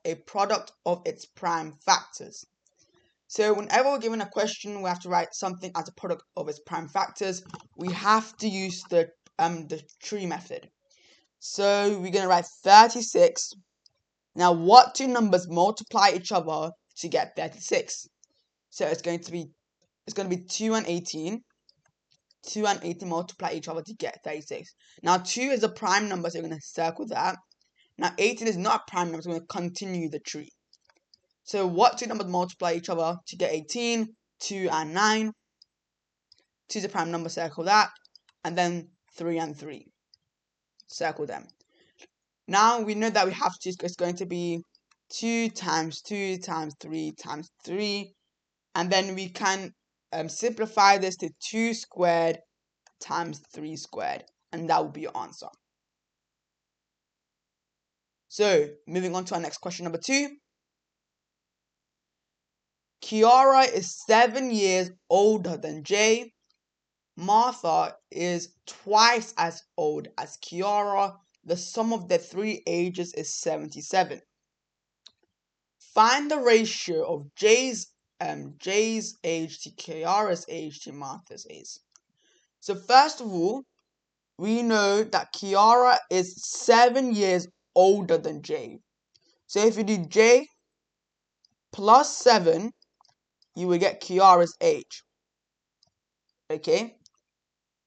a product of its prime factors. So whenever we're given a question, we have to write something as a product of its prime factors. We have to use the tree method. So we're gonna write 36. Now, what two numbers multiply each other to get 36? So it's going to be 2 and 18. 2 and 18 multiply each other to get 36. Now 2 is a prime number, so we're going to circle that. Now 18 is not a prime number, so we're going to continue the tree. So what two numbers multiply each other to get 18? 2 and 9. 2 is a prime number, circle that. And then 3 and 3. Circle them. Now we know that we have to, it's going to be 2 times 2 times 3 times 3. And then we can simplify this to 2 squared times 3 squared. And that will be your answer. So, moving on to our next question, number 2. Kiara is 7 years older than Jay. Martha is twice as old as Kiara. The sum of their 3 ages is 77. Find the ratio of Jay's age to Kiara's age to Martha's age. So first of all, we know that Kiara is 7 years older than Jay. So if you do Jay plus 7, you will get Kiara's age. Okay?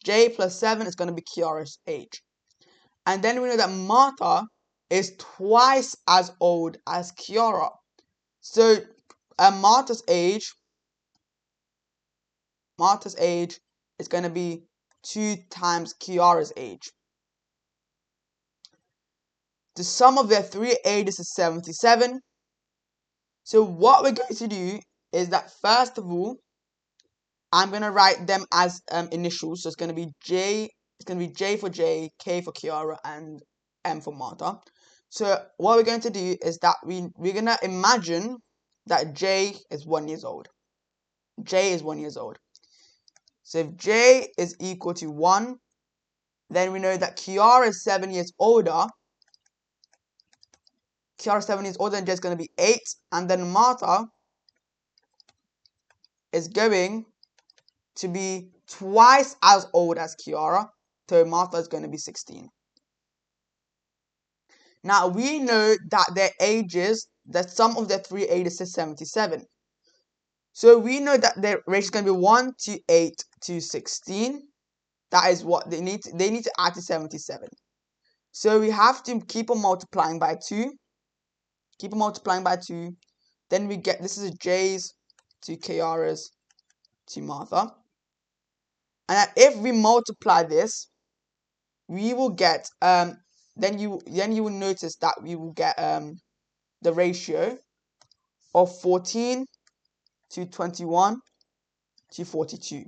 Jay plus 7 is going to be Kiara's age. And then we know that Martha is twice as old as Kiara. So Martha's age is going to be 2 times Kiara's age. The sum of their 3 ages is 77. So what we're going to do is that first of all, I'm going to write them as initials. So it's going to be J. It's going to be J for Jay, K for Kiara, and M for Martha. So what we're going to do is that we're going to imagine that J is 1 year old. J is 1 year old. So if J is equal to 1, then we know that Kiara is 7 years older. Kiara is 7 years older, and J is going to be 8. And then Martha is going to be twice as old as Kiara. So Martha is going to be 16. Now we know that their ages, the sum of their 3 ages is 77. So we know that their ratio is going to be 1 to 8 to 16. That is what they need to add to 77. So we have to keep on multiplying by 2. Keep on multiplying by 2. Then we get, this is J's to Kiara's to Martha. And if we multiply this, we will get then you will notice that we will get the ratio of 14 to 21 to 42.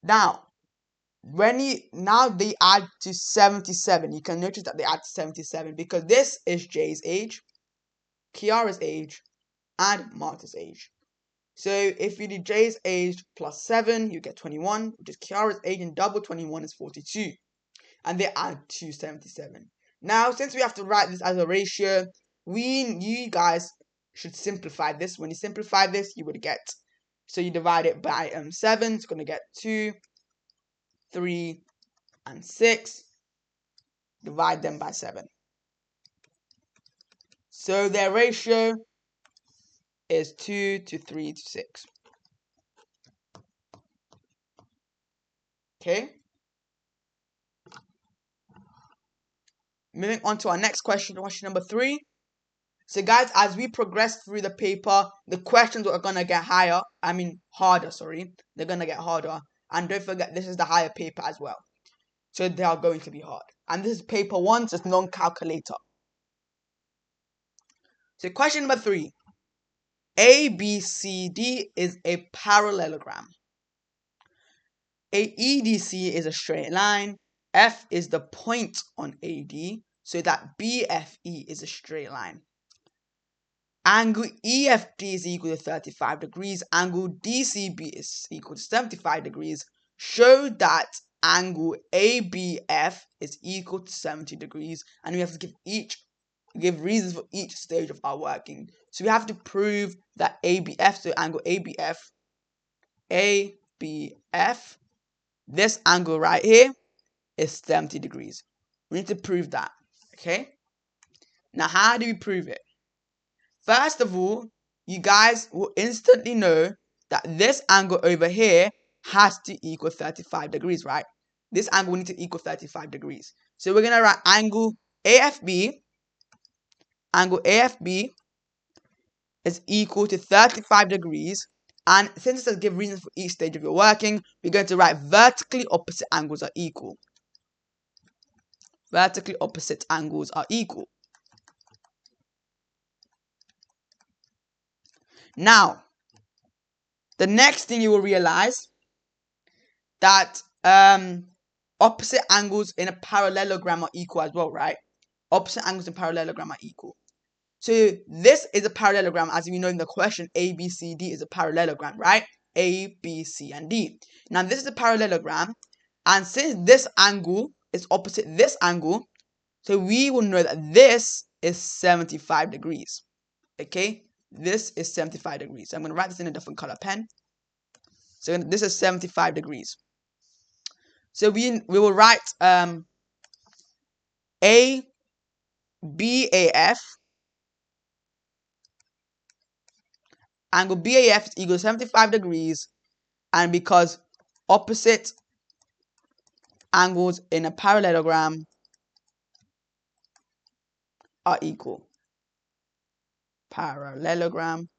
Now they add to 77. You can notice that they add to 77 because this is Jay's age, Kiara's age, and Martha's age. So if you do Jay's age plus 7, you get 21, which is Kiara's age, and double 21 is 42. And they add to 77. Now, since we have to write this as a ratio, you guys should simplify this. When you simplify this, you would get, so you divide it by 7, it's going to get 2, 3, and 6. Divide them by 7. So their ratio is 2 to 3 to 6. Okay? Moving on to our next question, question number 3. So guys, as we progress through the paper, the questions are going to get harder. They're going to get harder. And don't forget, this is the higher paper as well. So they are going to be hard. And this is paper 1, so it's non-calculator. So question number 3. ABCD is a parallelogram. AEDC is a straight line. F is the point on AD, so that BFE is a straight line. Angle EFD is equal to 35 degrees. Angle DCB is equal to 75 degrees. Show that angle ABF is equal to 70 degrees. And we have to give each give reasons for each stage of our working. So we have to prove that ABF, so angle ABF, this angle right here is 70 degrees. We need to prove that, okay? Now, how do we prove it? First of all, you guys will instantly know that this angle over here has to equal 35 degrees, right? This angle will need to equal 35 degrees. So we're going to write angle AFB is equal to 35 degrees. And since it says give reasons for each stage of your working, we're going to write vertically opposite angles are equal. Vertically opposite angles are equal. Now, the next thing you will realize that opposite angles in a parallelogram are equal as well, right? Opposite angles in parallelogram are equal. So this is a parallelogram, as we know in the question, ABCD is a parallelogram, right? A, B, C, and D. Now this is a parallelogram, and since this angle is opposite this angle, so we will know that this is 75 degrees. Okay, this is 75 degrees. So I'm going to write this in a different color pen. So this is 75 degrees. So we will write BAF. Angle BAF is equal to 75 degrees, and because opposite angles in a parallelogram are equal. Parallelogram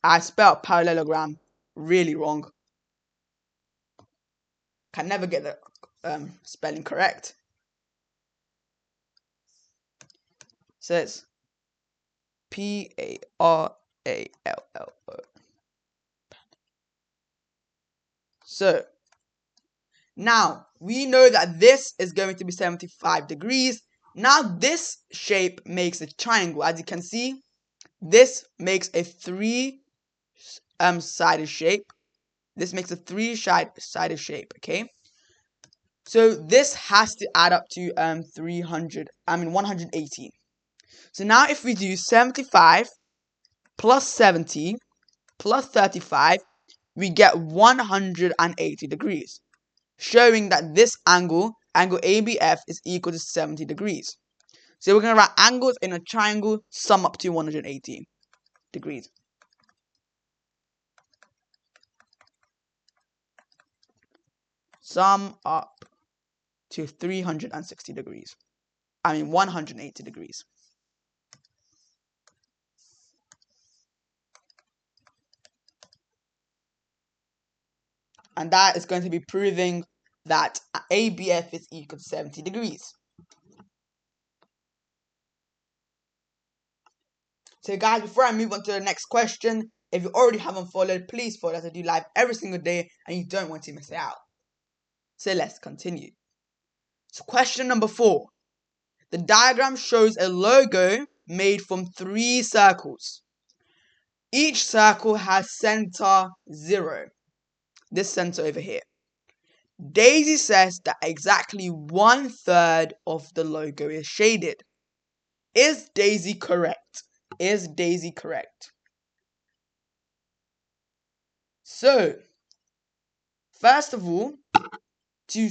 I spelled parallelogram really wrong. Can never get the spelling correct. So it's Parallel. So now we know that this is going to be 75 degrees. Now this shape makes a triangle. As you can see, this makes a three-sided shape. This makes a three-sided shape, okay? So this has to add up to 180. So now if we do 75 plus 70 plus 35, we get 180 degrees, showing that this angle ABF, is equal to 70 degrees. So we're going to write angles in a triangle sum up to 180 degrees. Sum up to 360 degrees. 180 degrees. And that is going to be proving that ABF is equal to 70 degrees. So guys, before I move on to the next question, if you already haven't followed, please follow us. I do live every single day and you don't want to miss it out. So let's continue. So question number 4. The diagram shows a logo made from 3 circles. Each circle has center 0. This center over here. Daisy says that exactly 1/3 of the logo is shaded. Is Daisy correct? Is Daisy correct? So, first of all, to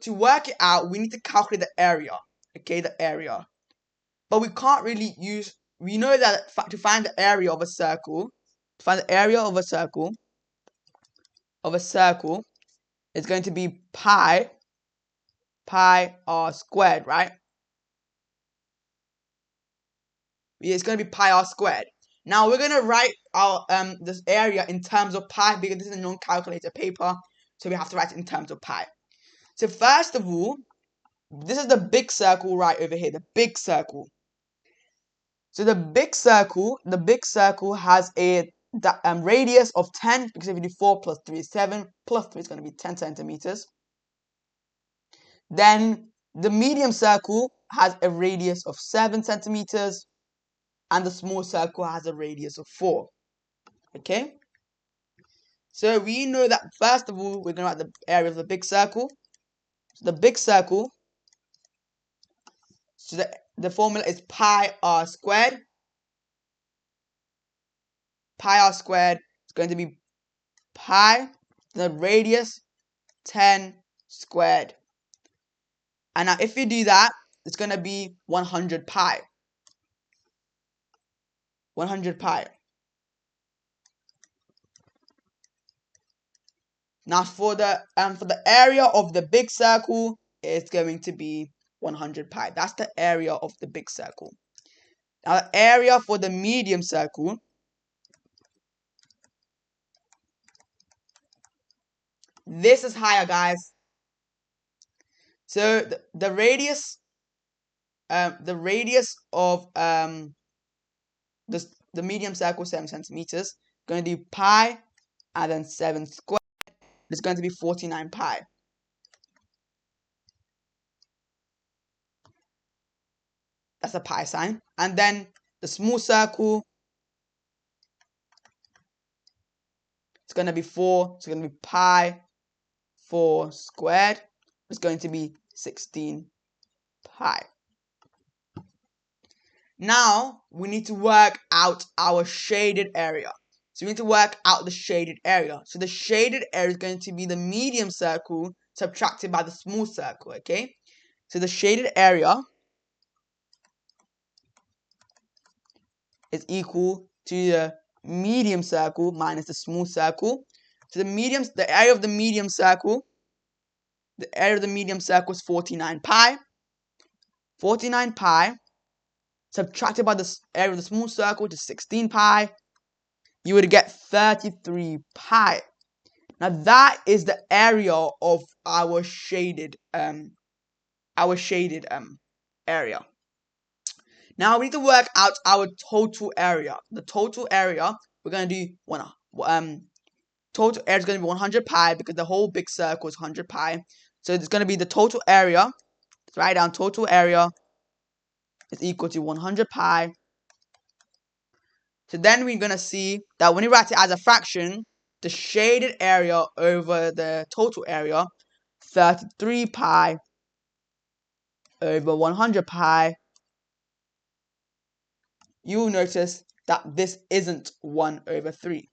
work it out, we need to calculate the area. Okay, the area. But we can't really use. We know that to find the area of a circle, is going to be pi r squared, right? It's going to be pi r squared. Now we're going to write our this area in terms of pi because this is a non-calculator paper, so we have to write it in terms of pi. So first of all, this is the big circle right over here, the big circle. So the big circle has a radius of 10, because if you do 4 plus 3 is 7, plus 3 is going to be 10 centimeters. Then the medium circle has a radius of 7 centimeters, and the small circle has a radius of 4. Okay? So we know that first of all, we're going to write the area of the big circle. So the big circle, so the formula is pi r squared. Pi r squared is going to be pi, the radius, 10 squared. And now if you do that, it's going to be 100 pi. 100 pi. Now for the area of the big circle, it's going to be 100 pi. That's the area of the big circle. Now the area for the medium circle, this is higher, guys. So the radius of the medium circle, 7 centimeters, going to be pi, and then 7 squared. It's going to be 49 pi. That's a pi sign. And then the small circle, it's going to be 4. It's going to be pi 4 squared. It's going to be 16 pi. Now we need to work out our shaded area. So we need to work out the shaded area. So the shaded area is going to be the medium circle subtracted by the small circle, okay? So the shaded area is equal to the medium circle minus the small circle. So the area of the medium circle is 49 pi. 49 pi subtracted by the area of the small circle, which is 16 pi. You would get 33 pi. Now that is the area of our shaded area. Now we need to work out our total area. The total area, we're going to do total area is going to be 100 pi because the whole big circle is 100 pi. So it's going to be the total area. Let's write down total area is equal to 100 pi. So then we're going to see that when you write it as a fraction, the shaded area over the total area, 33 pi over 100 pi, you will notice that this isn't 1 over 3.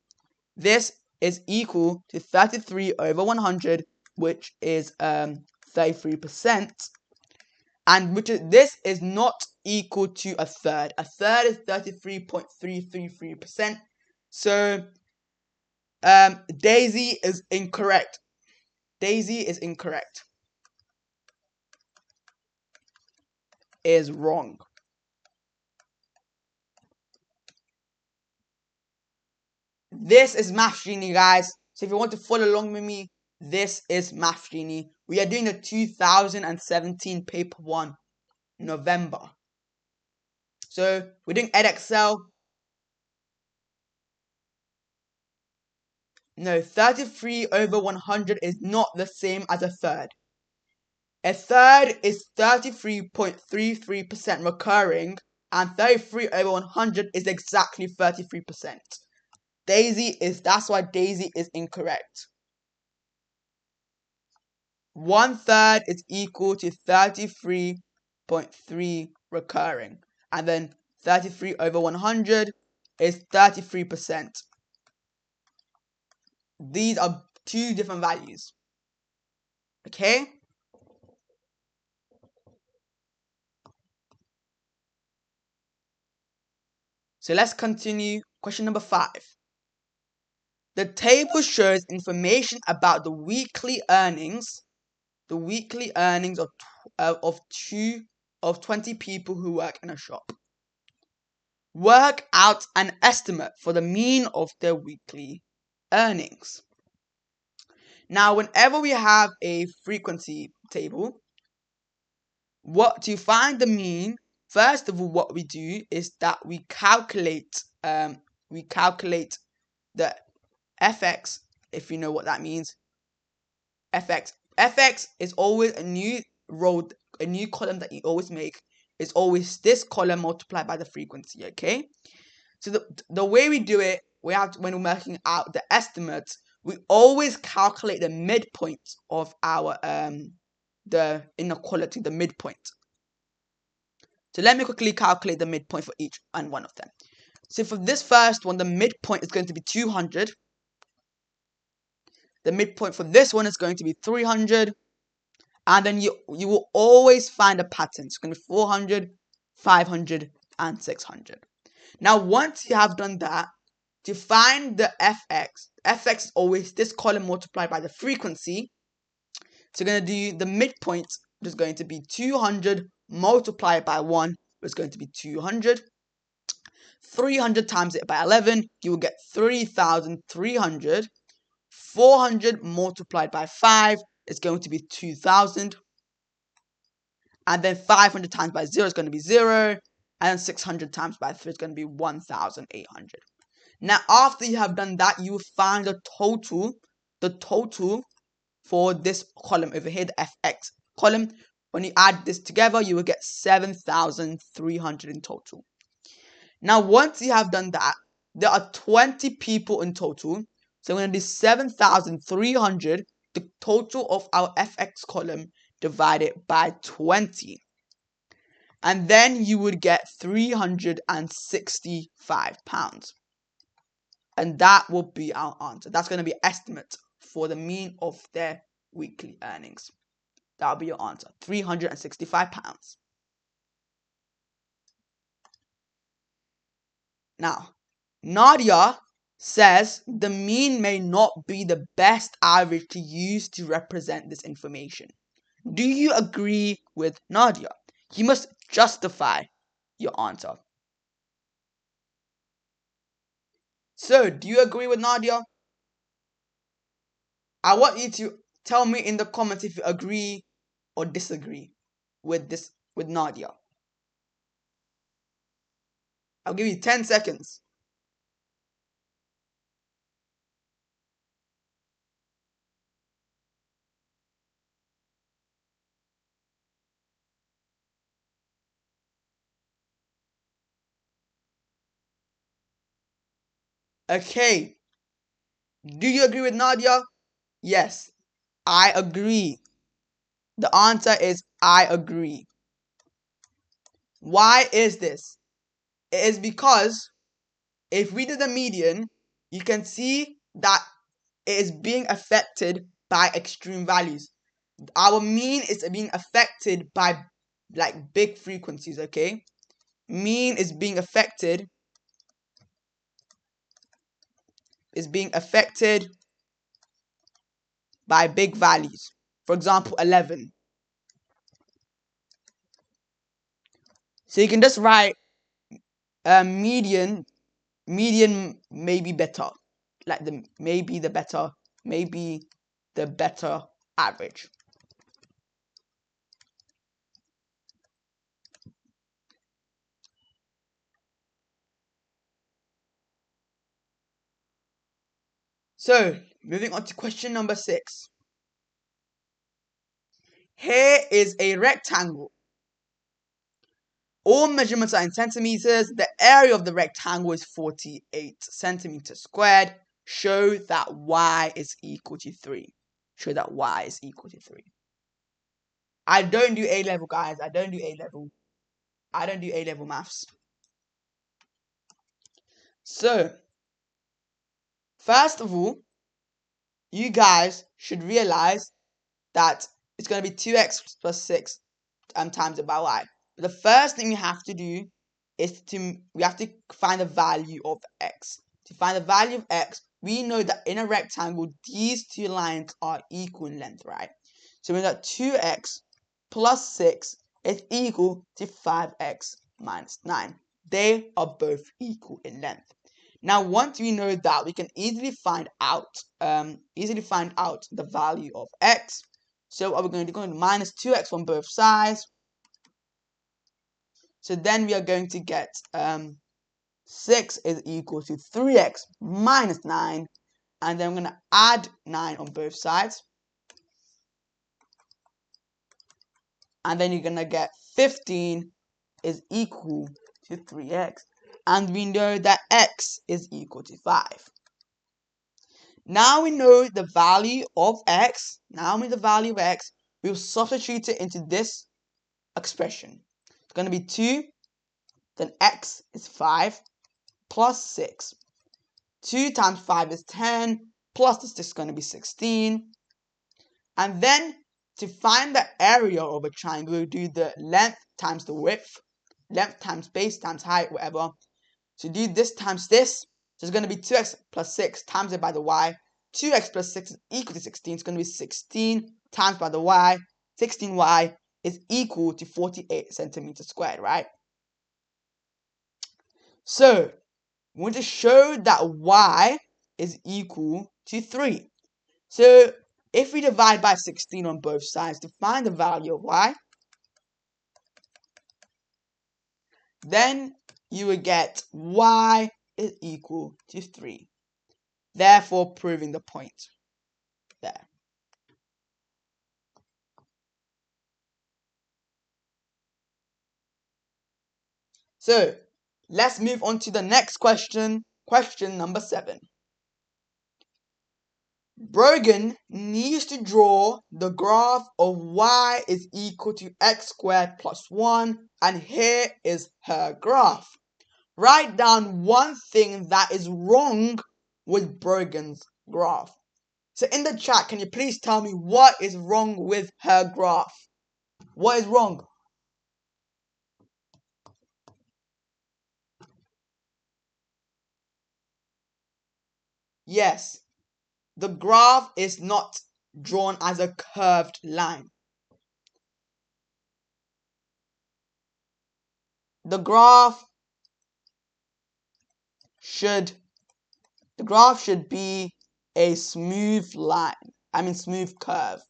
This is equal to 33 over 100, which is 33%. And this is not equal to a third. A third is 33.333%. So Daisy is incorrect. Daisy is incorrect. Is wrong. This is Math Genie, guys. So if you want to follow along with me, this is Math Genie. We are doing the 2017 paper 1, November. So we're doing Edexcel. No, 33 over 100 is not the same as a third. A third is 33.33% recurring, and 33 over 100 is exactly 33%. That's why Daisy is incorrect. 1/3 is equal to 33.3 recurring. And then 33 over 100 is 33%. These are two different values. Okay? So let's continue. Question number 5. The table shows information about the weekly earnings of 20 people who work in a shop. Work out an estimate for the mean of their weekly earnings. Now, whenever we have a frequency table, to find the mean, first of all, what we do is that we calculate the fx, if you know what that means. Fx is always a new column that you always make. It's always this column multiplied by the frequency, okay? So the way we do it, when we're working out the estimates, we always calculate the midpoint of our the inequality, the midpoint. So let me quickly calculate the midpoint for each and one of them. So for this first one, the midpoint is going to be 200. The midpoint for this one is going to be 300. And then you will always find a pattern. It's going to be 400, 500, and 600. Now, once you have done that, to find the fx is always this column multiplied by the frequency. So you're going to do the midpoint, which is going to be 200 multiplied by 1, which is going to be 200. 300 times it by 11, you will get 3,300. 400 multiplied by 5 is going to be 2,000. And then 500 times by 0 is going to be 0. And then 600 times by 3 is going to be 1,800. Now, after you have done that, you will find the total for this column over here, the fx column. When you add this together, you will get 7,300 in total. Now, once you have done that, there are 20 people in total. So we're going to do 7,300, the total of our fx column, divided by 20. And then you would get £365. And that will be our answer. That's going to be estimate for the mean of their weekly earnings. That will be your answer, £365. Now, Nadia says the mean may not be the best average to use to represent this information. Do you agree with Nadia? You must justify your answer. So, do you agree with Nadia? I want you to tell me in the comments if you agree or disagree with Nadia. I'll give you 10 seconds. Okay. Do you agree with Nadia? Yes, I agree. The answer is I agree. Why is this? It is because if we do the median, you can see that it is being affected by extreme values. Our mean is being affected by like big frequencies, okay? Mean is being affected by big values. For example, 11. So you can just write median may be better. Like maybe the better average. So, moving on to question number 6. Here is a rectangle. All measurements are in centimeters. The area of the rectangle is 48 centimeters squared. Show that y is equal to 3. Show that y is equal to 3. I don't do A-level, guys. I don't do A-level. I don't do A-level maths. So, first of all, you guys should realize that it's going to be 2x plus 6 times it by y. But the first thing we have to do is we have to find the value of x. To find the value of x, we know that in a rectangle, these two lines are equal in length, right? So we know that 2x plus 6 is equal to 5x minus 9. They are both equal in length. Now, once we know that, we can easily find out the value of x. So what we're going to do, going to minus 2x on both sides. So then we are going to get 6 is equal to 3x minus 9. And then I'm going to add 9 on both sides. And then you're going to get 15 is equal to 3x. And we know that x is equal to 5. Now we know the value of x. We'll substitute it into this expression. It's going to be 2, then x is 5 plus 6. 2 times 5 is 10, plus this is going to be 16. And then to find the area of a triangle, we'll do the length times the width, length times base times height, whatever. So do this times this, so it's going to be 2x plus 6 times it by the y. 2x plus 6 is equal to 16, it's going to be 16 times by the y. 16y is equal to 48 centimeters squared, right? So we want to show that y is equal to 3. So if we divide by 16 on both sides to find the value of y, then you would get y is equal to 3. Therefore proving the point there. So let's move on to the next question. Question number 7. Brogan needs to draw the graph of y is equal to x squared plus 1, and here is her graph. Write down one thing that is wrong with Brogan's graph. So in the chat, can you please tell me what is wrong with her graph? What is wrong? Yes, the graph is not drawn as a curved line. The graph should be a smooth line. Smooth curve.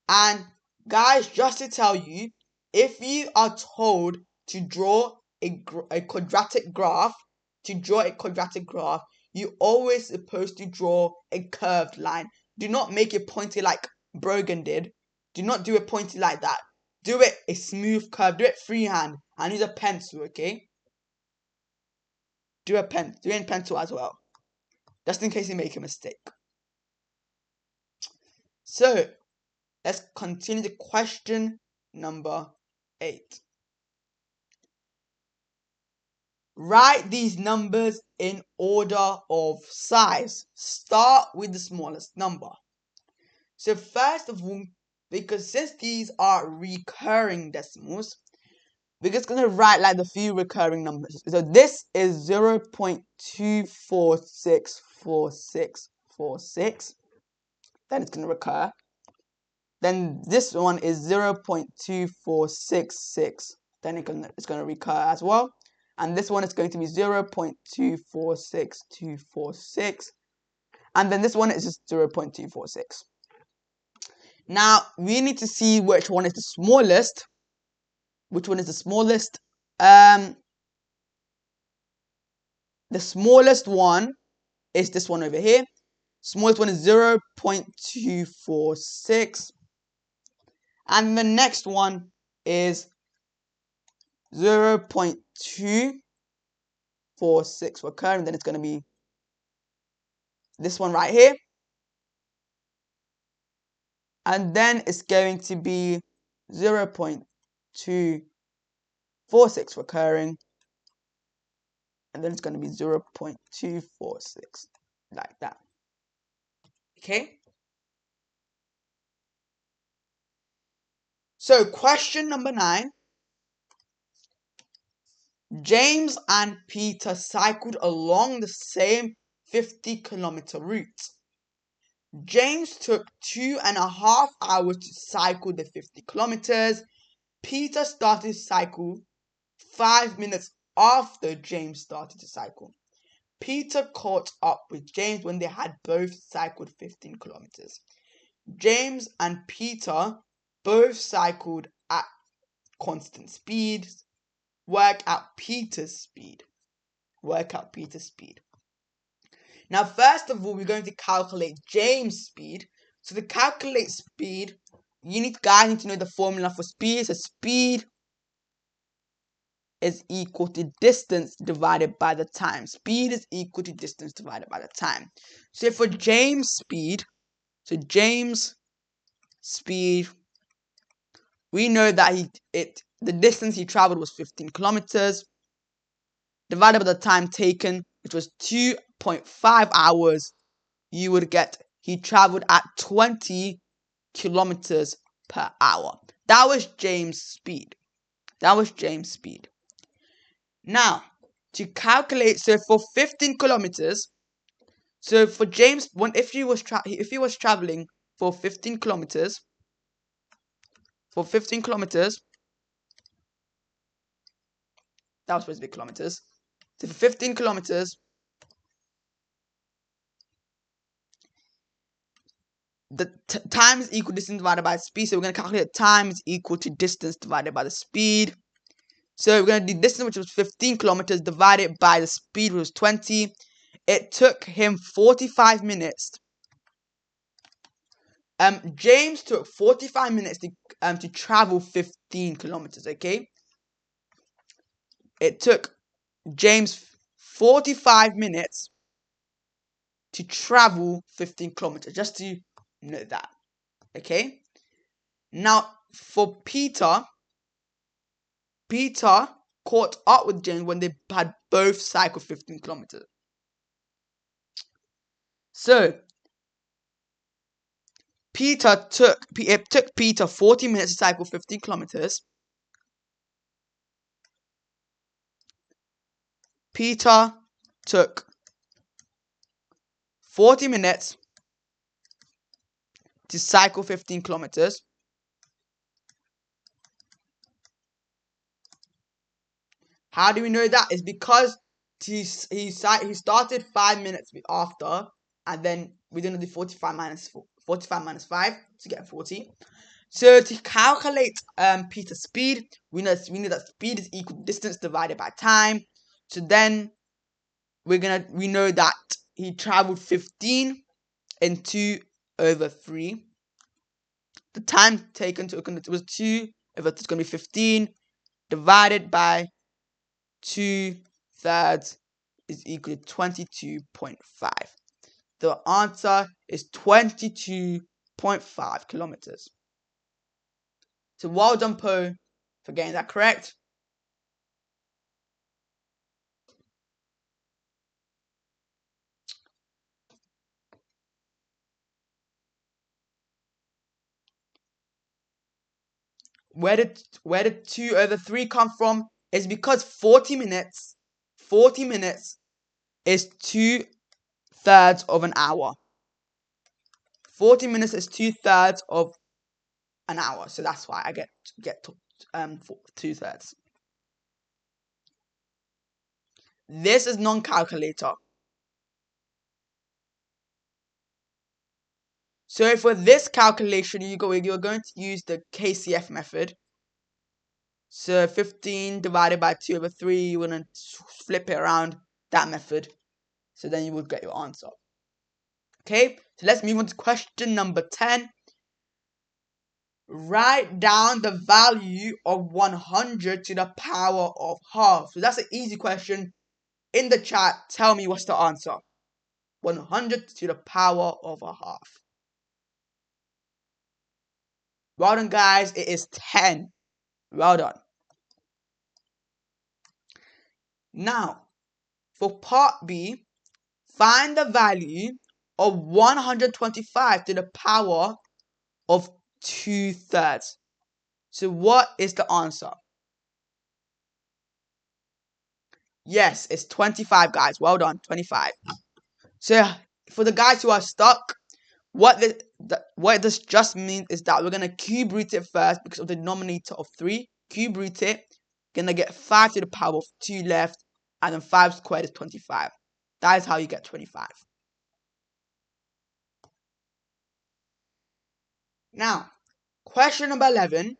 And guys, just to tell you, if you are told to draw a quadratic graph, you're always supposed to draw a curved line. Do not make it pointy like Brogan did. Do not do it pointy like that. Do it a smooth curve. Do it freehand and use a pencil, okay? Do it in pencil as well, just in case you make a mistake. So let's continue to question number 8. Write these numbers in order of size. Start with the smallest number. So first of all, because since these are recurring decimals, we're just going to write like the few recurring numbers. So this is 0.2464646. Then it's going to recur. Then this one is 0.2466. Then it's going to recur as well. And this one is going to be 0.246246. And then this one is just 0.246. Now, we need to see which one is the smallest. The smallest one is this one over here. Smallest one is 0.246. And the next one is 0.246 recurring. Then it's going to be this one right here. And then it's going to be 0.246 recurring. And then it's going to be 0.246, like that. Okay? So question number 9. James and Peter cycled along the same 50-kilometer route. James took 2.5 hours to cycle the 50 kilometers. Peter started to cycle 5 minutes after James started to cycle. Peter caught up with James when they had both cycled 15 kilometers. James and Peter both cycled at constant speeds. Work out Peter's speed. Now, first of all, we're going to calculate James' speed. So to calculate speed, you guys need to know the formula for speed. So speed is equal to distance divided by the time. Speed is equal to distance divided by the time. So for James' speed, we know that the distance he traveled was 15 kilometers divided by the time taken, which was 2.5 hours. You would get he traveled at 20 kilometers per hour. That was James' speed. Now, to calculate, so for 15 kilometers, so for James, if he was traveling for 15 kilometers, that was supposed to be kilometers. So for 15 kilometers, the time is equal to distance divided by speed. So we're going to calculate time is equal to distance divided by the speed. So we're going to do distance, which was 15 kilometers, divided by the speed, which was 20. It took him 45 minutes. James took 45 minutes to travel 15 kilometers, okay? It took James 45 minutes to travel 15 kilometers, just to note that, okay? Now, for Peter caught up with James when they had both cycled 15 kilometers. So, it took Peter 40 minutes to cycle 15 kilometers. Peter took 40 minutes to cycle 15 kilometers. How do we know that? It's because he started 5 minutes after, and then we're going to do 45 minus 5 to get 40. So to calculate Peter's speed, we know that speed is equal to distance divided by time. So then we know that he traveled 15 in 2 over 3. The time taken was 2 over, it's going to be 15 divided by 2/3 is equal to 22.5. The answer is 22.5 kilometers. So well done, Poe, for getting that correct. Where did 2 over 3 come from? It's because 40 minutes is 2/3 of an hour. 40 minutes is 2/3 of an hour. So that's why I get 2/3. This is non-calculator. So for this calculation, you're going to use the KCF method. So 15 divided by 2 over 3, you're going to flip it around that method. So then you would get your answer. Okay, so let's move on to question number 10. Write down the value of 100 to the power of half. So that's an easy question. In the chat, tell me what's the answer. 100 to the power of a half. Well done, guys. It is 10. Well done. Now, for part B, find the value of 125 to the power of 2/3. So what is the answer? Yes, it's 25, guys. Well done, 25. So for the guys who are stuck, what this just means is that we're going to cube root it first because of the denominator of 3. Cube root it. Gonna get 5 to the power of 2 left, and then 5 squared is 25. That is how you get 25. Now, question number 11.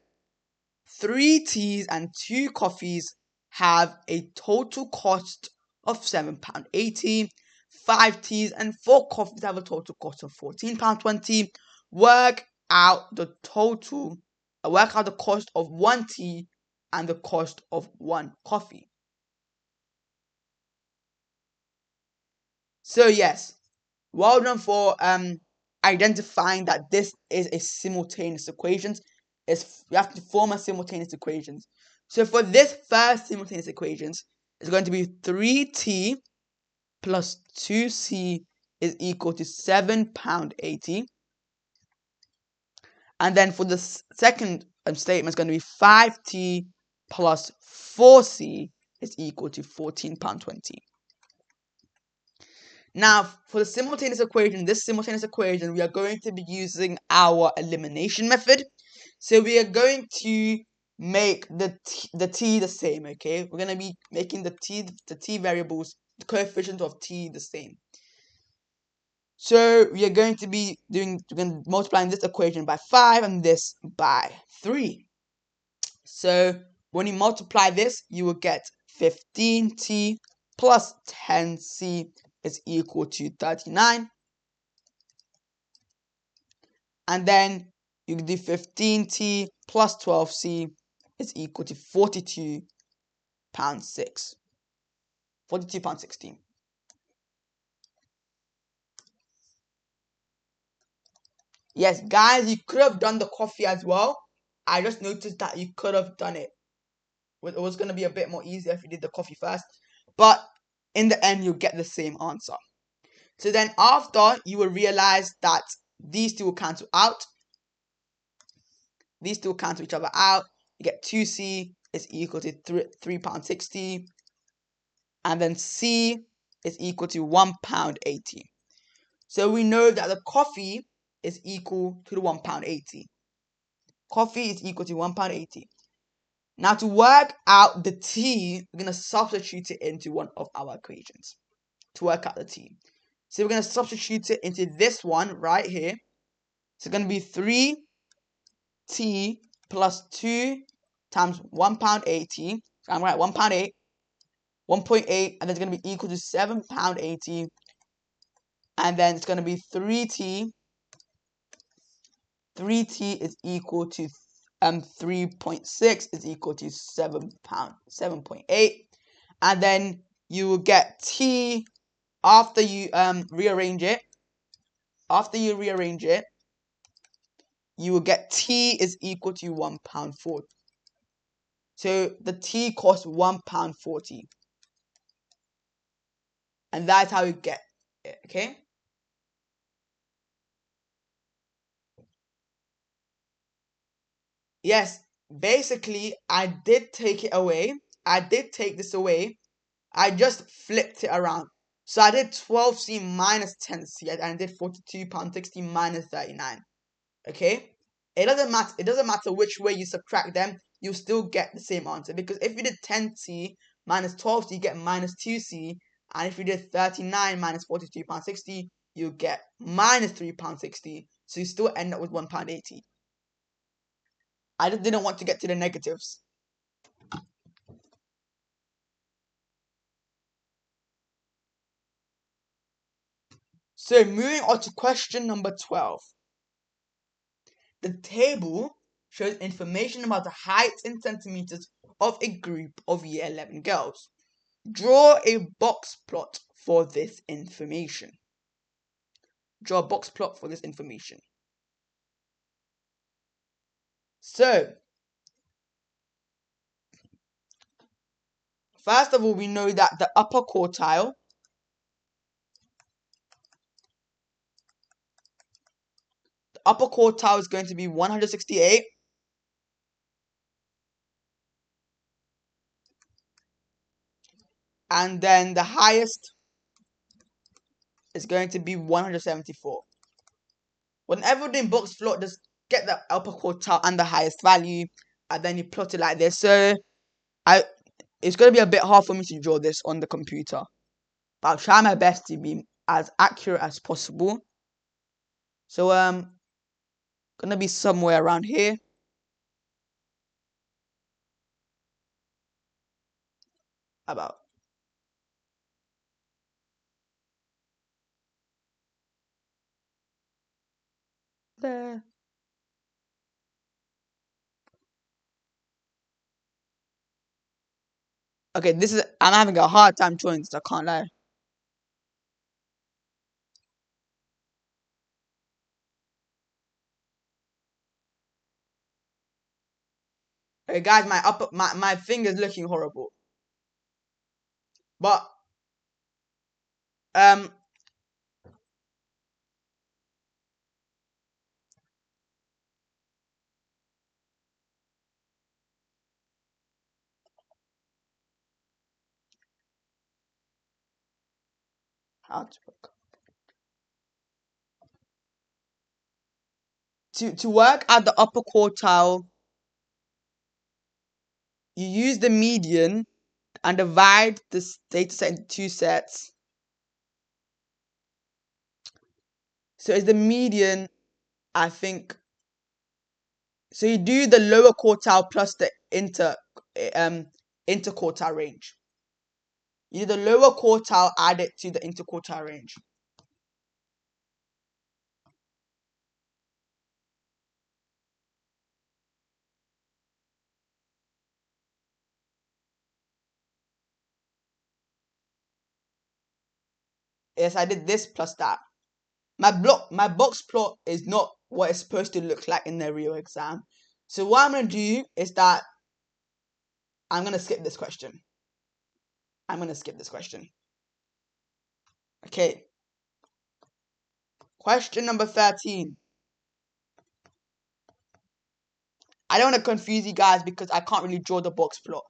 3 teas and 2 coffees have a total cost of £7.80. 5 teas and 4 coffees have a total cost of £14.20. Work out the cost of 1 tea and the cost of one coffee. So yes, well done for identifying that this is a simultaneous equations. We have to form a simultaneous equations. So for this first simultaneous equations, it's going to be 3t plus 2c is equal to £7.80. And then for the second statement, it's going to be 5t plus 4c is equal to £14.20. Now, for the simultaneous equation, this simultaneous equation, we are going to be using our elimination method. So we are going to make the t the same, okay? We're going to be making the t variables, the coefficient of t the same. So we are going to be multiplying this equation by 5 and this by 3. So when you multiply this, you will get 15t plus 10c is equal to 39. And then you can do 15t plus 12c is equal to £42.6. £42.16. Yes, guys, you could have done the coffee as well. I just noticed that you could have done it. It was going to be a bit more easier if you did the coffee first. But in the end, you'll get the same answer. So then after, you will realize that these two will cancel out. These two will cancel each other out. You get 2c is equal to £3.60. And then c is equal to £1.80. So we know that the coffee is equal to the £1.80. Coffee is equal to £1.80. Now to work out the t, we're going to substitute it into one of our equations to work out the t. So we're going to substitute it into this one right here. So it's going to be 3t plus 2 times £1.80. So I'm right, £1.8, 1.8, and then it's going to be equal to £7.80. And then it's going to be 3t. 3t is equal to 3.6 is equal to £7.8. And then you will get t after you rearrange it. After you rearrange it, you will get t is equal to £1.40. So the t costs £1.40. And that's how you get it, okay? Yes, basically, I did take it away. I did take this away. I just flipped it around. So I did 12c minus 10c and I did £42.60 minus 39. Okay? It doesn't matter. It doesn't matter which way you subtract them. You'll still get the same answer. Because if you did 10c minus 12c, you get minus 2c. And if you did 39 minus £42.60, you get minus £3.60. So you still end up with £1.80. I just didn't want to get to the negatives. So moving on to question number 12. The table shows information about the height in centimeters of a group of year 11 girls. Draw a box plot for this information. Draw a box plot for this information. So, first of all, we know that the upper quartile is going to be 168. And then the highest is going to be 174. Whenever we're doing box plot, just get the upper quartile and the highest value, and then you plot it like this. So it's going to be a bit hard for me to draw this on the computer, but I'll try my best to be as accurate as possible. So gonna be somewhere around here. About there. Okay, I'm having a hard time drawing this, I can't lie. Hey guys, my finger's looking horrible. But um how to work at the upper quartile, you use the median and divide this data set into two sets. So it's the median, I think. So you do the lower quartile plus the interquartile range. You do the lower quartile, add it to the interquartile range. Yes, I did this plus that. My box plot is not what it's supposed to look like in the real exam. So what I'm gonna do is that I'm gonna skip this question. Okay. Question number 13. I don't want to confuse you guys because I can't really draw the box plot.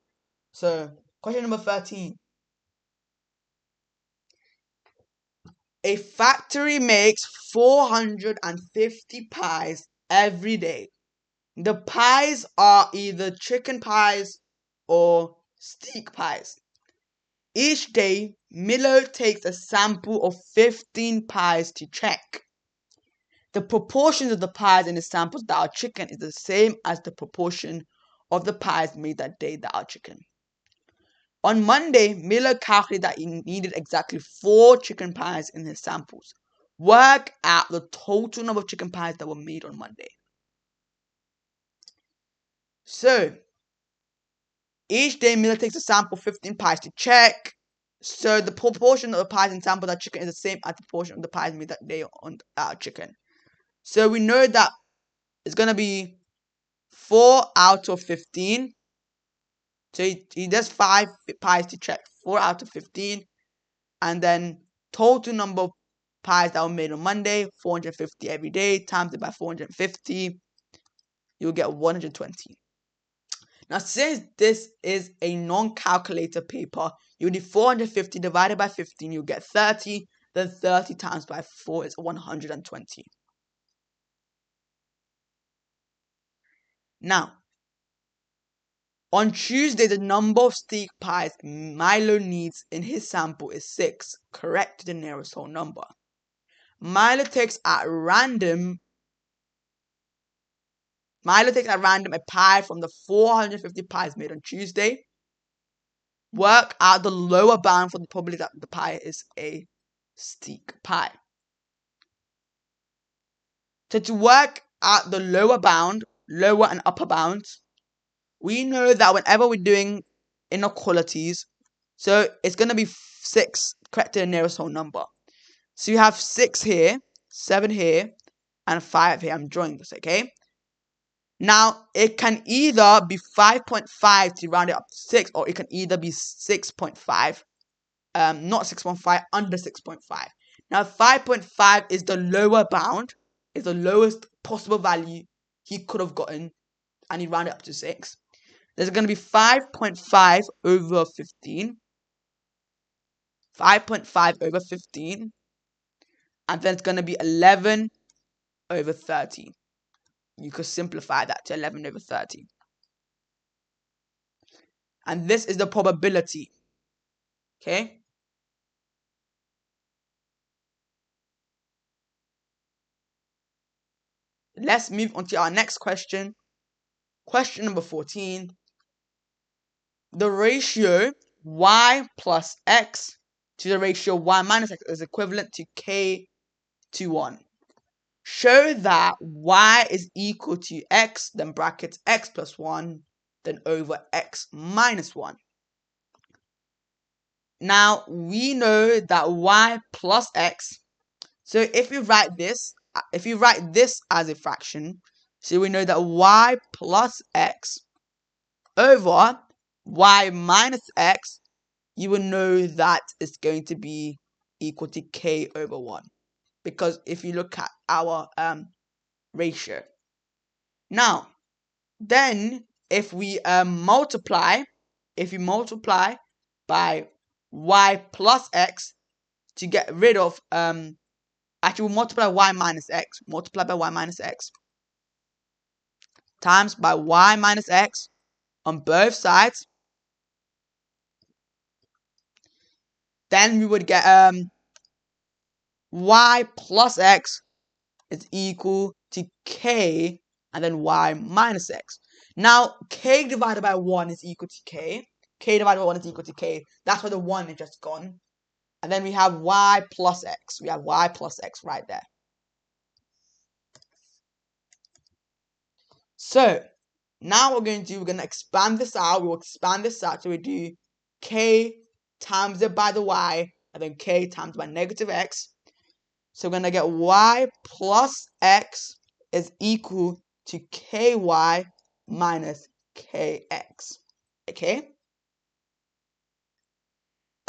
So, question number 13. A factory makes 450 pies every day. The pies are either chicken pies or steak pies. Each day, Milo takes a sample of 15 pies to check. The proportions of the pies in the samples that are chicken is the same as the proportion of the pies made that day that are chicken. On Monday, Miller calculated that he needed exactly 4 chicken pies in his samples. Work out the total number of chicken pies that were made on Monday. So, each day Miller takes a sample of 15 pies to check. So, the proportion of the pies in samples that are chicken is the same as the proportion of the pies made that day on chicken. So, we know that it's going to be 4 out of 15. So he does 5 pies to check. 4 out of 15. And then total number of pies that were made on Monday, 450 every day, times it by 450, you'll get 120. Now, since this is a non-calculator paper, you do 450 divided by 15, you'll get 30. Then 30 times by 4 is 120. Now, on Tuesday, the number of steak pies Milo needs in his sample is 6. Correct the nearest whole number. Milo takes at random a pie from the 450 pies made on Tuesday. Work out the lower bound for the probability that the pie is a steak pie. So to work out the lower and upper bounds, we know that whenever we're doing inequalities, so it's going to be 6, correct to the nearest whole number. So you have 6 here, 7 here, and 5 here. I'm drawing this, okay? Now, it can either be 5.5 to round it up to 6, or it can either be 6.5, not 6.5, under 6.5. Now, 5.5 is the lower bound, is the lowest possible value he could have gotten, and he rounded up to 6. There's going to be 5.5 over 15, 5.5 over 15, and then it's going to be 11 over 30. You could simplify that to 11 over 30. And this is the probability. Okay? Let's move on to our next question. Question number 14. The ratio y plus x to the ratio y minus x is equivalent to k to 1. Show that y is equal to x, then brackets x plus 1, then over x minus 1. Now we know that y plus x. So if you write this as a fraction, so we know that y plus x over y minus x, you will know that it's going to be equal to k over 1. Because if you look at our ratio. Now, then if we multiply by y plus x to get rid of actually we'll multiply y minus x, multiply by y minus x times by y minus x on both sides. Then we would get y plus x is equal to k and then y minus x. Now k divided by 1 is equal to k. K divided by 1 is equal to k. That's why the 1 is just gone. And then we have y plus x. We have y plus x right there. So now we're going to expand this out. We will expand this out. So we do k times it by the y and then k times by negative x. So we're going to get y plus x is equal to ky minus kx. Okay?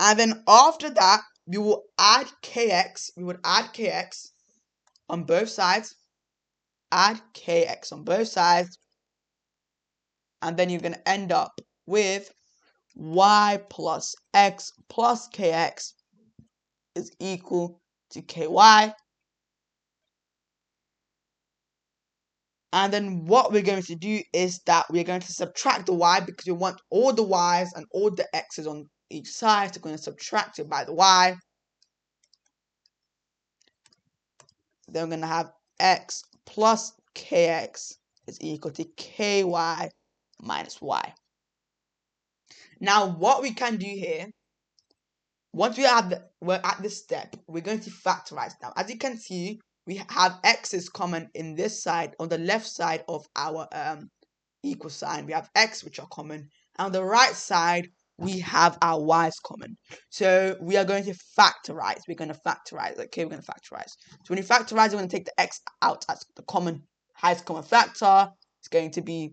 And then after that, we will add kx. We would add kx on both sides. Add kx on both sides. And then you're going to end up with y plus x plus kx is equal to ky. And then what we're going to do is that we're going to subtract the y because we want all the y's and all the x's on each side. So we're going to subtract it by the y. Then we're going to have x plus kx is equal to ky minus y. Now what we can do here, once we're at this step, we're going to factorize now. As you can see, we have x's common in this side, on the left side of our equal sign. We have x which are common. And on the right side, we have our y's common. So we are going to factorize. We're going to factorize. Okay, we're going to factorize. So when you factorize, we're going to take the x out as the highest common factor. It's going to be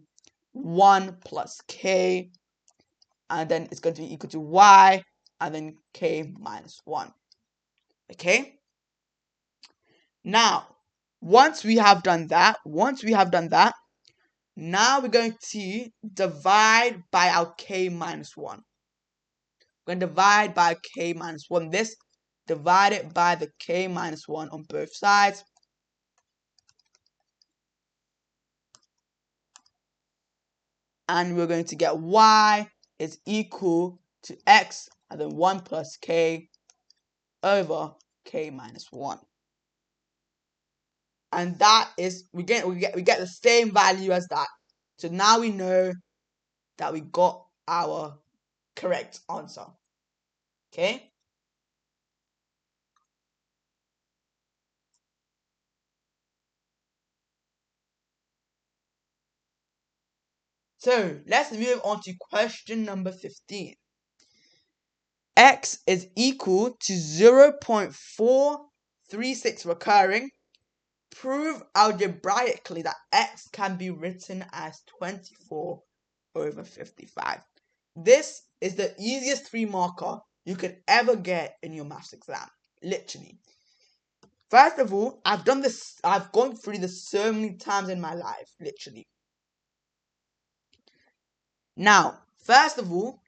1 plus k. And then it's going to be equal to y. And then k minus 1. Okay? Now, once we have done that, now we're going to divide by our k minus 1. We're going to divide by k minus 1. This divided by the k minus 1 on both sides. And we're going to get y is equal to x and then 1 plus k over k minus 1. And that is, we get the same value as that. So now we know that we got our correct answer. Okay? So let's move on to question number 15. X is equal to 0.436 recurring. Prove algebraically that x can be written as 24 over 55. This is the easiest 3-marker you could ever get in your maths exam. Literally. First of all, I've gone through this so many times in my life. Literally. Now, first of all,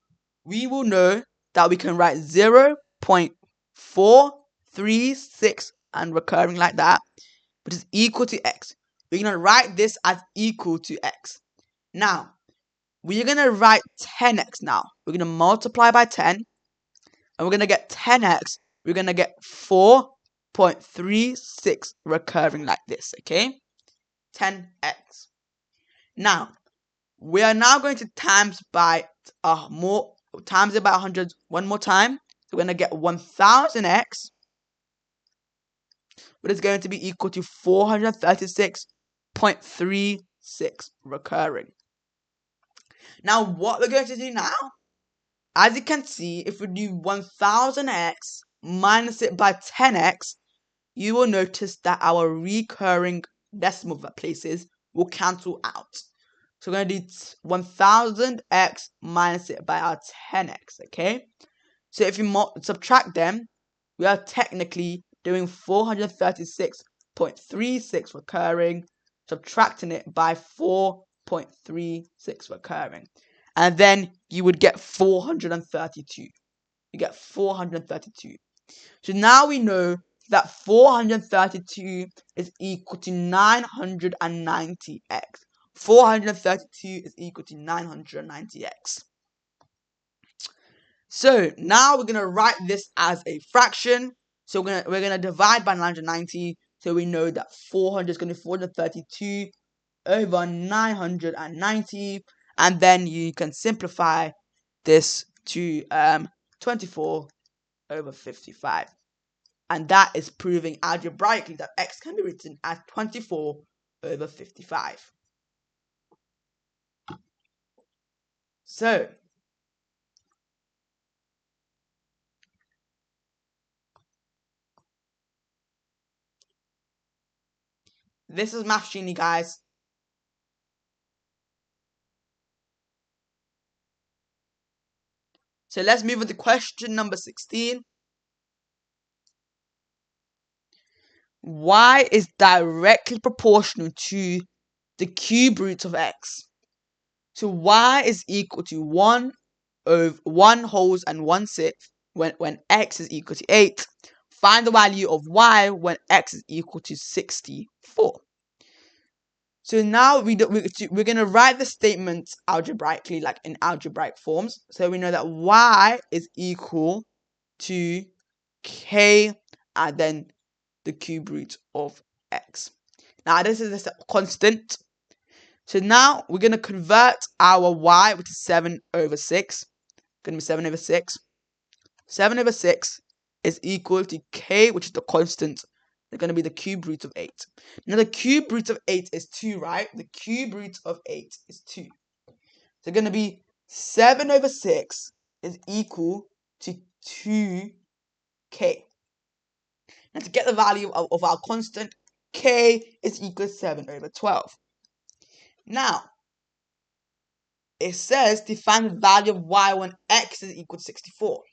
we will know that we can write 0.436 and recurring like that, which is equal to x. We're going to write this as equal to x. Now, we're going to write 10x now. We're going to multiply by 10, and we're going to get 10x. We're going to get 4.36 recurring like this, okay? 10x. Now, we are now going to times it by 100 one more time. So we're going to get 1000x, which is going to be equal to 436.36 recurring. Now, what we're going to do now, as you can see, if we do 1000x minus it by 10x, you will notice that our recurring decimal places will cancel out. So we're going to do 1000x minus it by our 10x, okay? So if you subtract them, we are technically doing 436.36 recurring, subtracting it by 4.36 recurring. And then you would get 432. You get 432. So now we know that 432 is equal to 990x. 432 is equal to 990x. So now we're gonna write this as a fraction. So we're gonna divide by 990. So we know that 400 is gonna be 432 over 990, and then you can simplify this to 24 over 55. And that is proving algebraically that x can be written as 24 over 55. So this is Math Genie, guys. So let's move on to question number 16. Y is directly proportional to the cube root of x. So y is equal to 1 over 1 whole and 1/6 when x is equal to 8. Find the value of y when x is equal to 64. So now we're going to write the statements algebraically, like in algebraic forms. So we know that y is equal to k and then the cube root of x. Now this is a constant. So now we're going to convert our y, which is 7 over 6. Going to be 7 over 6. 7 over 6 is equal to k, which is the constant. They're going to be the cube root of 8. Now the cube root of 8 is 2, right? The cube root of 8 is 2. So going to be 7 over 6 is equal to 2k. And to get the value of our constant, k is equal to 7 over 12. Now, it says to find the value of y when x is equal to 64.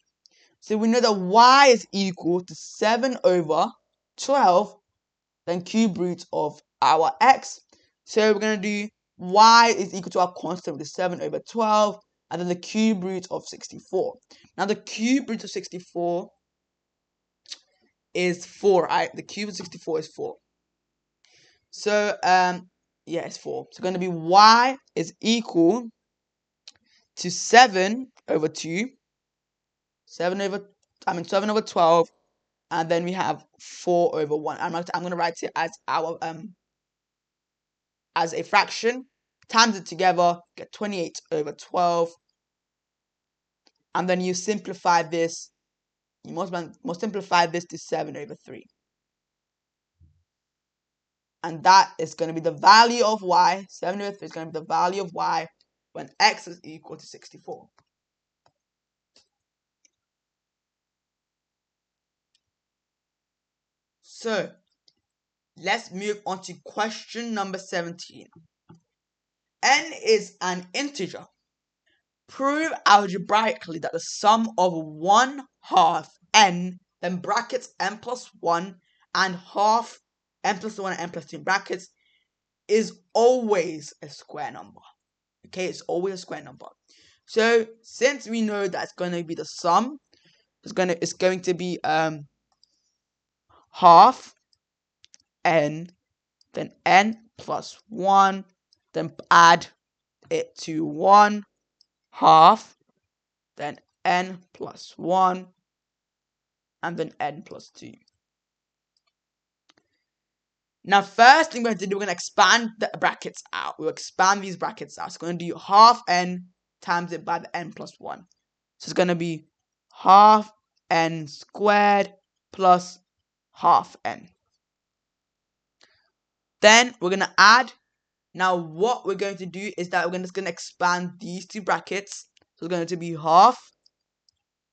So we know that y is equal to 7 over 12, then cube root of our x. So we're going to do y is equal to our constant, which is 7 over 12, and then the cube root of 64. Now the cube root of 64 is 4, right? The cube of 64 is 4. So, yeah, it's 4. So going to be y is equal to 7 over 2, 7 over 12, and then we have 4 over 1. I'm going to write it as our as a fraction. Times it together, get 28 over 12, and then you simplify this. You must simplify this to 7 over 3. And that is going to be the value of y. 7 over 3 is going to be the value of y when x is equal to 64. So, let's move on to question number 17. N is an integer. Prove algebraically that the sum of 1/2 n, then brackets n plus 1, and half n plus 1 and n plus 2 in brackets is always a square number. Okay, it's always a square number. So since we know that it's going to be the sum, it's going to be half n, then n plus 1, then add it to 1/2, then n plus 1, and then n plus 2. Now, first thing we're going to do, we're going to expand the brackets out. We'll expand these brackets out. So we're going to do half n times it by the n plus 1. So it's going to be half n squared plus half n. Then we're going to add. Now, what we're going to do is that we're just going to expand these two brackets. So it's going to be half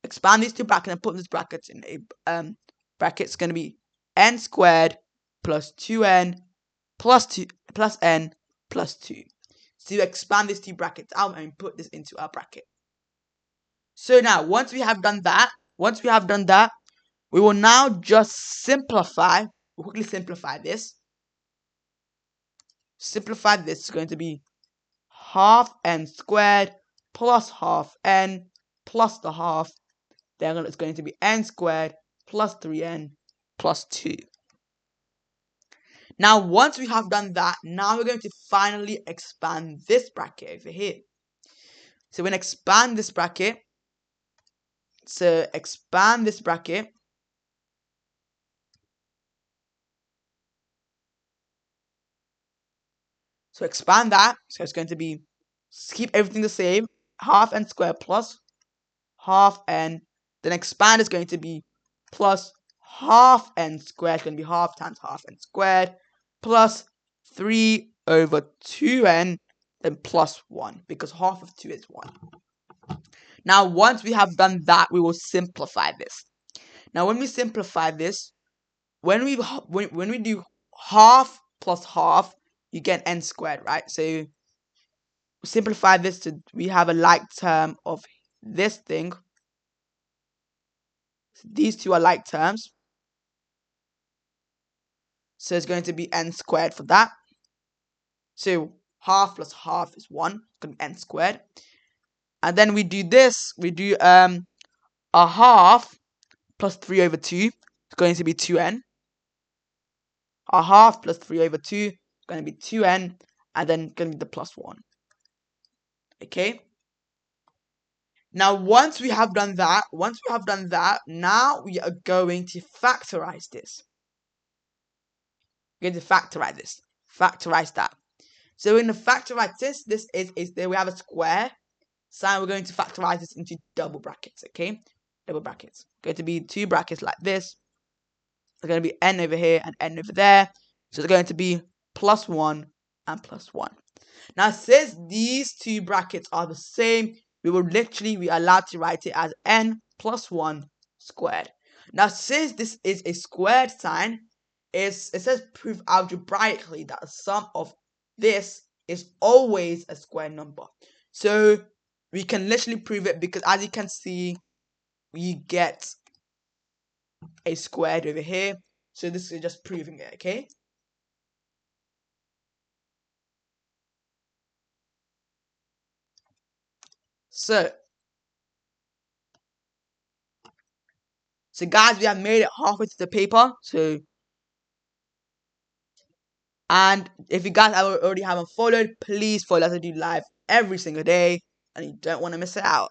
expand these two brackets and put these brackets in a bracket's going to be n squared plus 2n plus 2 plus n plus 2. So you expand these two brackets out and put this into our bracket. So now, once we have done that, we will now just simplify. We'll quickly simplify this. Simplify this is going to be half n squared plus half n plus the half. Then it's going to be n squared plus 3n plus 2. Now, once we have done that, now we're going to finally expand this bracket over here. So we're going to expand this bracket. So expand this bracket. So expand that. So it's going to be, keep everything the same. Half n squared plus half n. Then expand is going to be plus half n squared. It's going to be half times half n squared plus 3 over 2n. Then plus 1, because half of 2 is 1. Now, once we have done that, we will simplify this. Now, when we simplify this, when we do half plus half, you get n squared, right? So simplify this to, we have a like term of this thing. So these two are like terms. So it's going to be n squared for that. So half plus half is 1. It's going to be n squared. And then we do this. We do a half plus 3 over 2. It's going to be 2n. A half plus 3 over 2 is going to be 2n. And then going to be the plus 1. Okay. Now, once we have done that, now we are going to factorize this. We're going to factorize that. So in the factorize this is there we have a square. So we're going to factorize this into double brackets, okay? Double brackets. Going to be two brackets like this. There's going to be n over here and n over there. So it's going to be plus 1 and plus 1. Now, since these two brackets are the same, we will literally be allowed to write it as n plus 1 squared. Now, since this is a squared sign, it says prove algebraically that the sum of this is always a square number. So we can literally prove it, because as you can see, we get a squared over here. So this is just proving it, okay? So guys, we have made it halfway to the paper. So, and if you guys already haven't followed, please follow us. I do live every single day, and you don't want to miss it out.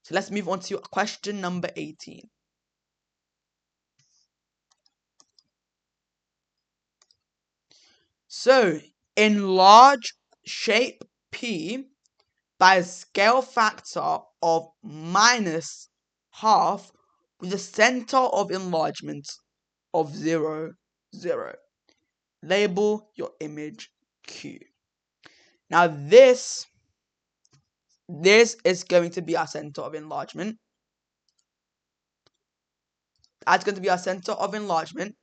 So let's move on to question number 18. So, enlarge shape P by a scale factor of minus half with a center of enlargement of 0, 0. Label your image Q. Now this is going to be our center of enlargement. That's going to be our center of enlargement.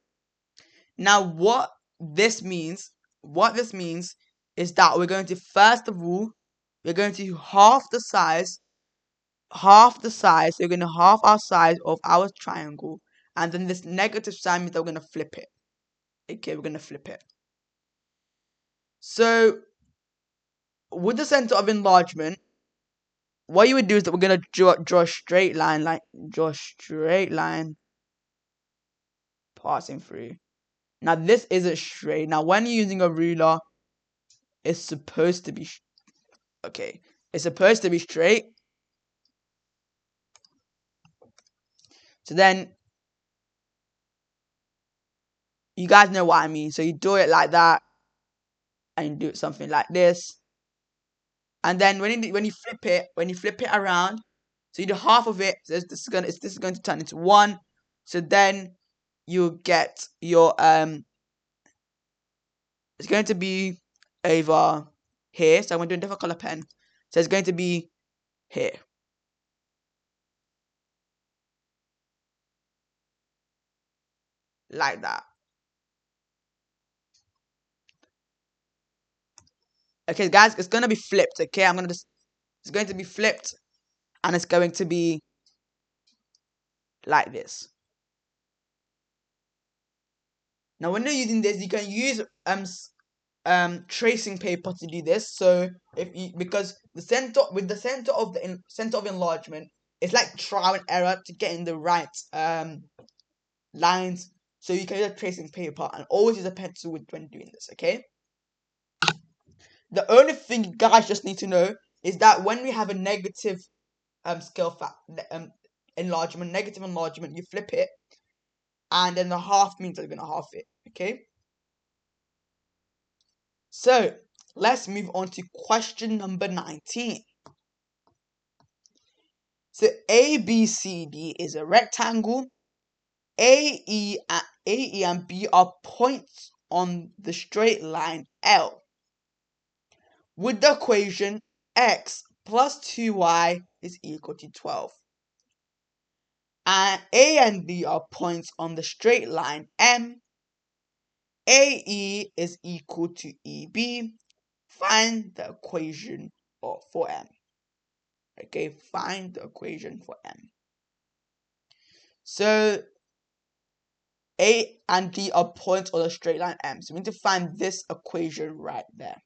Now what this means is that we're going to, first of all, we're going to half the size. So we're going to half our size of our triangle, and then this negative sign means that we're going to flip it. Okay, we're going to flip it. So with the center of enlargement, what you would do is that we're going to draw a straight line, passing through. Now this isn't straight. Now when you're using a ruler, it's supposed to be okay. It's supposed to be straight. So then you guys know what I mean. So you do it like that, and you do something like this. And then when you flip it around, so you do half of it. So this is going to turn into 1. So then you get your it's going to be over here. So I'm going to do a different color pen. So it's going to be here. like that. Okay, guys, it's going to be flipped, okay? It's going to be flipped, and it's going to be like this. Now, when you're using this, you can use tracing paper to do this. So because the center of enlargement, it's like trial and error to get in the right lines. So you can use a tracing paper and always use a pencil when doing this. Okay. The only thing you guys just need to know is that when we have a negative scale enlargement, negative enlargement, you flip it, and then the half means that you're gonna half it. Okay. So let's move on to question number 19. So ABCD is a rectangle. AE and B are points on the straight line L. With the equation x plus 2y is equal to 12. And A and B are points on the straight line M. AE is equal to EB. Find the equation for M. Okay, find the equation for M. So A and D are points on the straight line M. So we need to find this equation right there.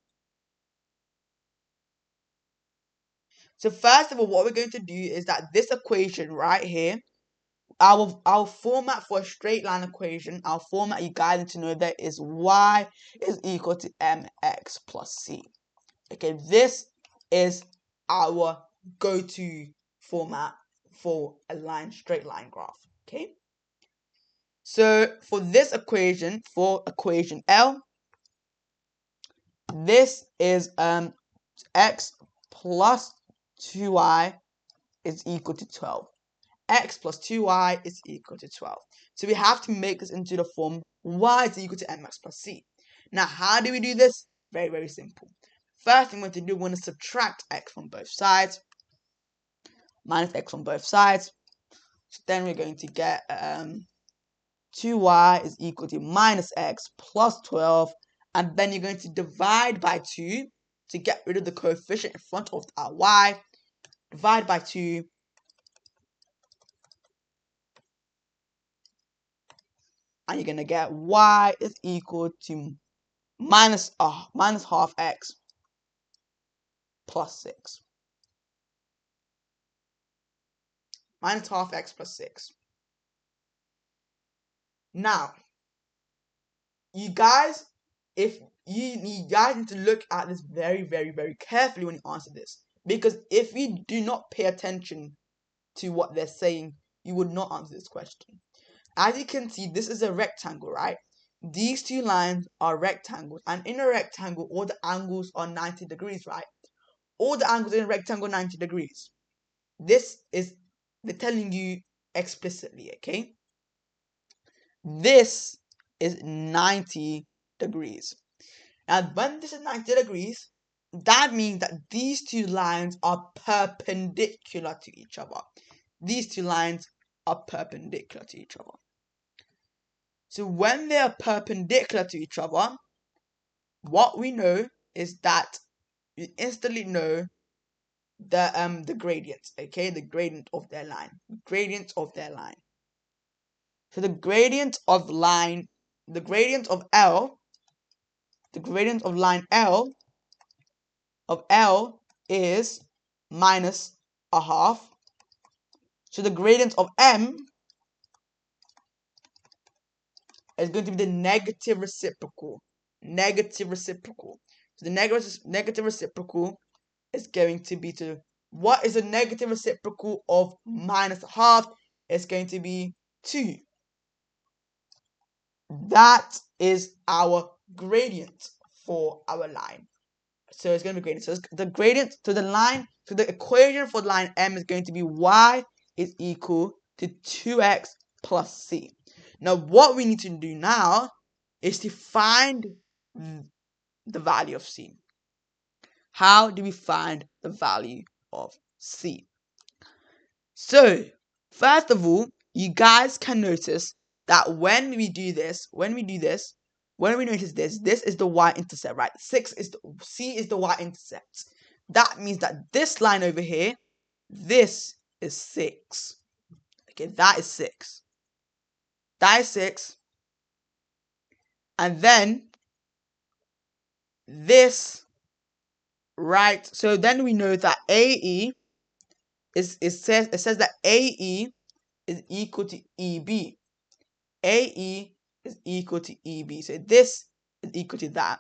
So first of all, what we're going to do is that this equation right here, our format for a straight line equation, our format you guys need to know that is y is equal to mx plus c. Okay, this is our go-to format for a straight line graph. Okay. So for this equation, for equation L, this is x plus 2y is equal to 12. X plus 2y is equal to 12. So we have to make this into the form y is equal to mx plus c. Now, how do we do this? Very, very simple. First thing we're going to do, we're going to subtract x from both sides. Minus x from both sides. So then we're going to get 2y is equal to minus x plus 12. And then you're going to divide by 2 to get rid of the coefficient in front of our y. Divide by 2. And you're going to get y is equal to minus half x plus 6. Minus half x plus 6. Now, you guys, if you guys need to look at this very, very, very carefully when you answer this. Because if you do not pay attention to what they're saying, you would not answer this question. As you can see, this is a rectangle, right? These two lines are rectangles. And in a rectangle, all the angles are 90 degrees, right? All the angles in a rectangle 90 degrees. This is, they're telling you explicitly, okay? This is 90 degrees. Now, when this is 90 degrees, that means that these two lines are perpendicular to each other. These two lines are perpendicular to each other. So when they are perpendicular to each other, what we know is that we instantly know the gradient, okay? The gradient of their line. Gradient of their line. So the gradient of line, the gradient of L, the gradient of line L is minus a half. So the gradient of M is going to be the negative reciprocal. Negative reciprocal. So the negative reciprocal is going to be what is the negative reciprocal of minus a half? It's going to be 2. That is our gradient for our line. So it's going to be gradient. So the gradient to the line, so the equation for line M is going to be y is equal to 2x plus c. Now, what we need to do now is to find the value of c. How do we find the value of c? So, first of all, you guys can notice that when we notice this is the y-intercept, right? C is the y-intercept. That means that this line over here, this is 6. Okay, that is 6. That is 6. And then this, right? So then we know that AE it says that AE is equal to EB. AE is equal to EB. So this is equal to that.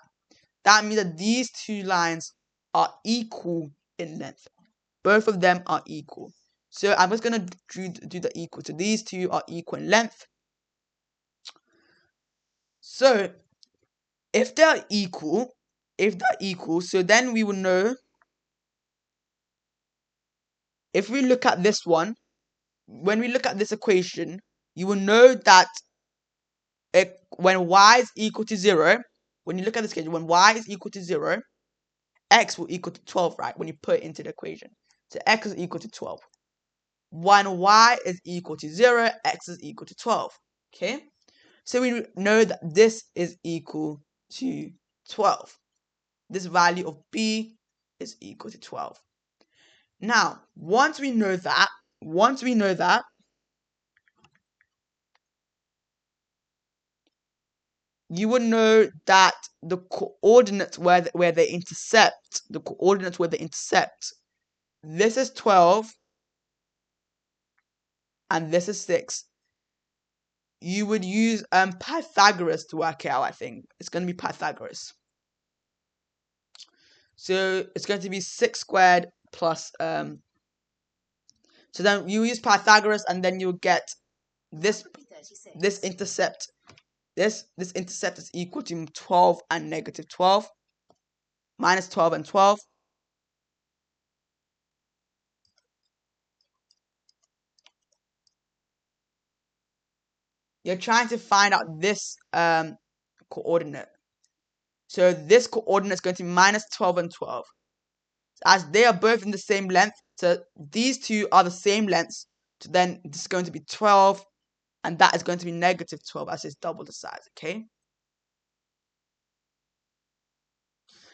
That means that these two lines are equal in length. Both of them are equal. So I'm just going to do the equal. So these two are equal in length. So if they're equal, so then we will know, if we look at this one, when we look at this equation, you will know that when y is equal to 0, when you look at this equation, when y is equal to 0, x will equal to 12, right? When you put it into the equation. So x is equal to 12. When y is equal to 0, x is equal to 12. Okay? So we know that this is equal to 12. This value of b is equal to 12. Now, once we know that, you will know that the coordinates where they intercept, this is 12 and this is 6. You would use Pythagoras to work it out, I think. It's going to be Pythagoras. So it's going to be 6 squared plus so then you use Pythagoras and then you'll get this intercept. This intercept is equal to 12 and negative 12. Minus 12 and 12. You're trying to find out this coordinate. So this coordinate is going to be minus 12 and 12. As they are both in the same length, so these two are the same lengths, so then this is going to be 12, and that is going to be negative 12, as it's double the size, okay?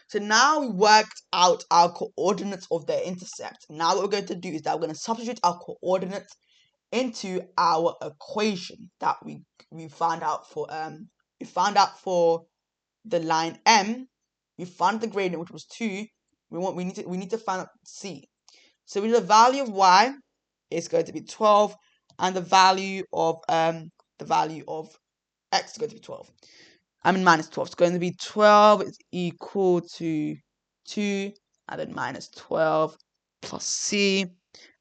So now we worked out our coordinates of their intercept. Now what we're going to do is that we're going to substitute our coordinates into our equation that we found out for the line M. We found the gradient, which was 2. We need to find out C. So we know the value of y is going to be 12, and the value of x is going to be 12. I mean minus 12. It's going to be 12 is equal to 2, and then minus 12 plus c.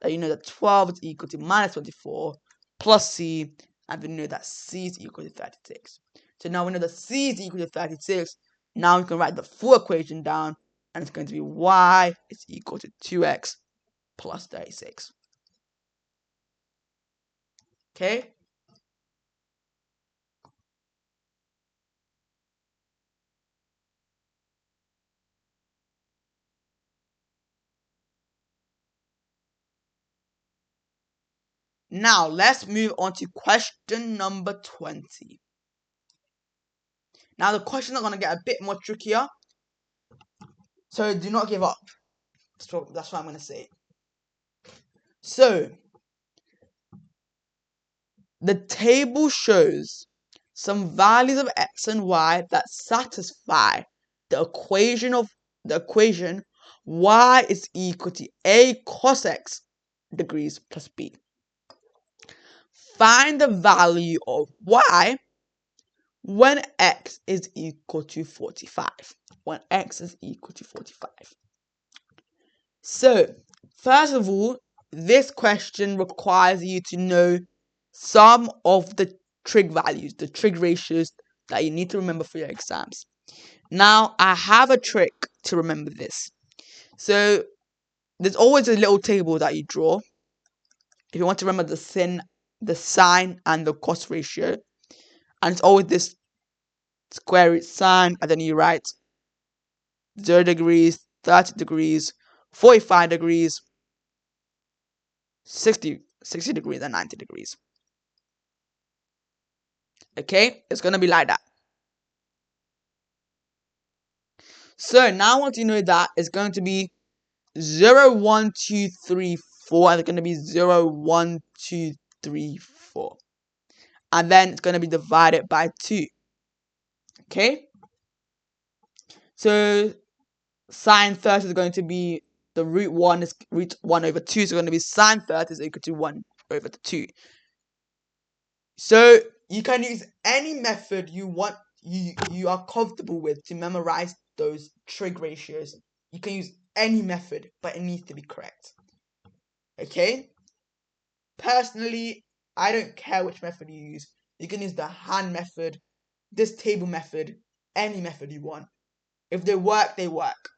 Then you know that 12 is equal to minus 24 plus c, and then you know that c is equal to 36. So now we know that c is equal to 36. Now we can write the full equation down, and it's going to be y is equal to 2x plus 36. Okay? Now, let's move on to question number 20. Now, the questions are going to get a bit more trickier, so do not give up. That's what I'm going to say. So, the table shows some values of x and y that satisfy the equation y is equal to a cos x degrees plus b. Find the value of y when x is equal to 45. When x is equal to 45. So, first of all, this question requires you to know some of the trig values, the trig ratios that you need to remember for your exams. Now, I have a trick to remember this. So, there's always a little table that you draw. If you want to remember the sine and the cos ratio, and it's always this square root sign, and then you write 0 degrees, 30 degrees, 45 degrees, 60 degrees, and 90 degrees. Okay, it's going to be like that. So now once you know that, it's going to be 0, 1, 2, 3, 4, and it's going to be 0, 1, 2, 3, 4. And then it's going to be divided by 2. Okay? So sine 30 is going to be the root 1 is root 1 over 2. So it's going to be sine 30 is equal to 1 over 2. So you can use any method you want, you are comfortable with to memorize those trig ratios. You can use any method, but it needs to be correct. Okay? Personally, I don't care which method you use. You can use the hand method, this table method, any method you want. If they work, they work.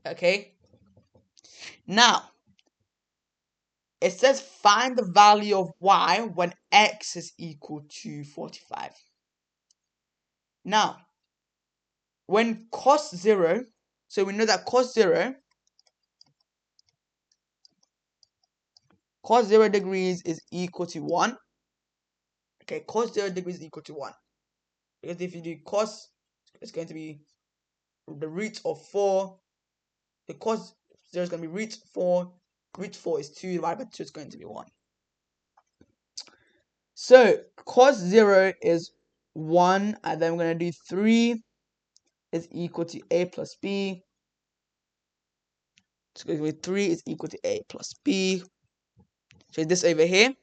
Okay? Now, it says find the value of y when x is equal to 45. Now, when cos 0, so we know that cos 0 degrees is equal to 1. Okay, cos 0 degrees is equal to 1. Because if you do cos, it's going to be the root of 4. The cos 0 is going to be root 4. Root 4 is 2, divided by 2 is going to be 1. So, cos 0 is 1, and then we're going to do 3 is equal to a plus b. So, it's going to be 3 is equal to a plus b. So, this over here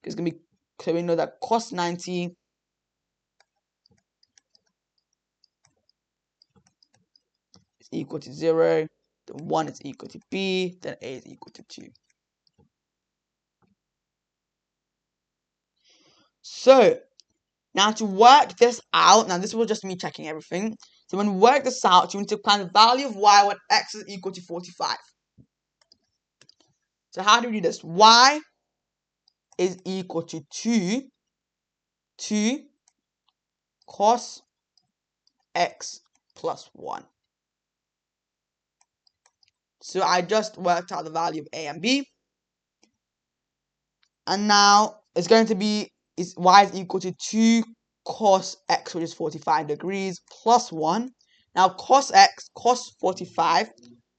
is going to be, so we know that cos 90 is equal to 0, then 1 is equal to b, then a is equal to 2. So, now to work this out, now this was just me checking everything. So when we work this out, you need to find the value of y when x is equal to 45. So how do we do this? Y is equal to 2 cos x plus 1. So I just worked out the value of a and b. And now it's going to be, y is equal to 2 cos x, which is 45 degrees, plus 1. Now cos x, cos 45,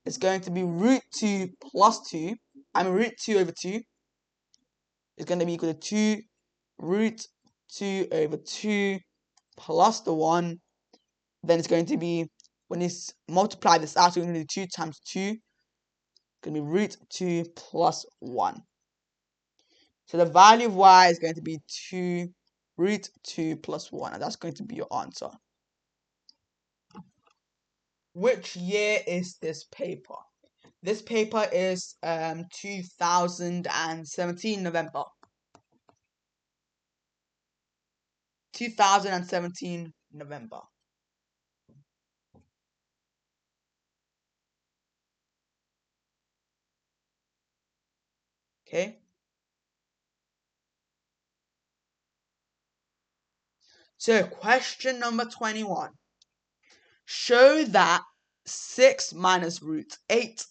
is going to be root 2 plus 2. I mean root 2 over 2 is going to be equal to 2 root 2 over 2 plus the 1. Then it's going to be, when you multiply this out, we're going to do 2 times 2. It's going to be root 2 plus 1. So the value of y is going to be 2 root 2 plus 1. And that's going to be your answer. Which year is this paper? This paper is 2017 November. 2017 November. Okay. So question number 21. Show that 6 minus root 8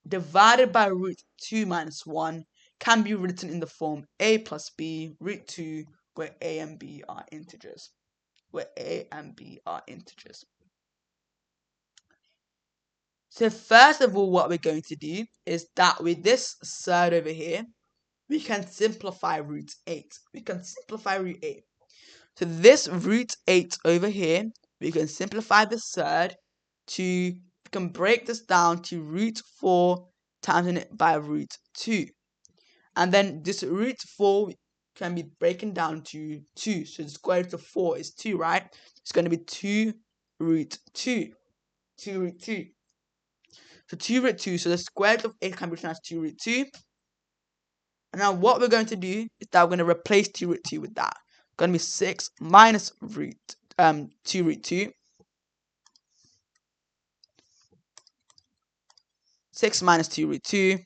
divided by root 2 minus 1 can be written in the form a plus b root 2 where a and b are integers. So first of all, what we're going to do is that with this third over here, we can simplify root 8. So this root 8 over here, we can simplify the third to, we can break this down to root 4 times it by root 2. And then this root 4 can be broken down to 2. So the square root of 4 is 2, right? It's going to be 2 root 2. 2 root 2. So 2 root 2, so the square root of 8 can be written as 2 root 2. And now what we're going to do is that we're going to replace 2 root 2 with that. It's going to be 6 minus 2 root 2. 6 minus 2 root 2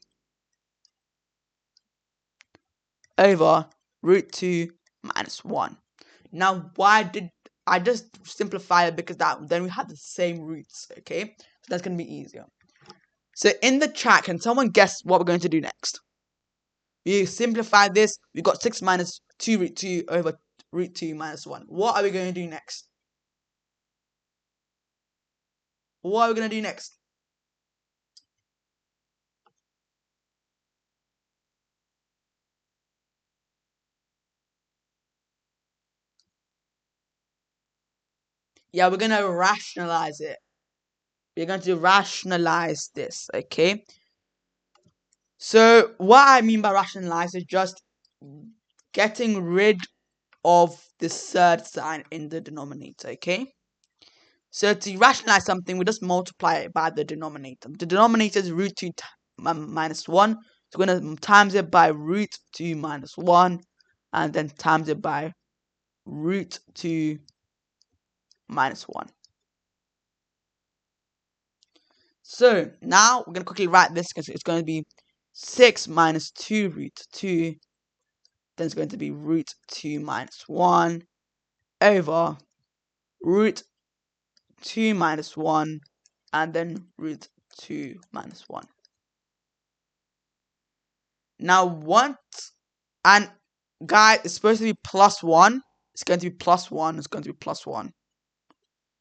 over root 2 minus 1. Now, why did I just simplify it? Because then we have the same roots, okay? So that's going to be easier. So in the chat, can someone guess what we're going to do next? We simplify this. We got 6 minus 2 root 2 over root 2 minus 1. What are we going to do next? What are we going to do next? Yeah, we're going to rationalize it. We're going to rationalize this, okay? So what I mean by rationalize is just getting rid of the third sign in the denominator, okay? So to rationalize something, we just multiply it by the denominator. The denominator is root 2 minus 1. So we're going to times it by root 2 minus 1. And then times it by root 2 minus 1. So now we're going to quickly write this because it's going to be 6 minus 2 root 2. Then it's going to be root 2 minus 1 over root 2 minus 1 and then root 2 minus 1. Now once, and guys, it's supposed to be plus 1. It's going to be plus 1. It's going to be plus 1.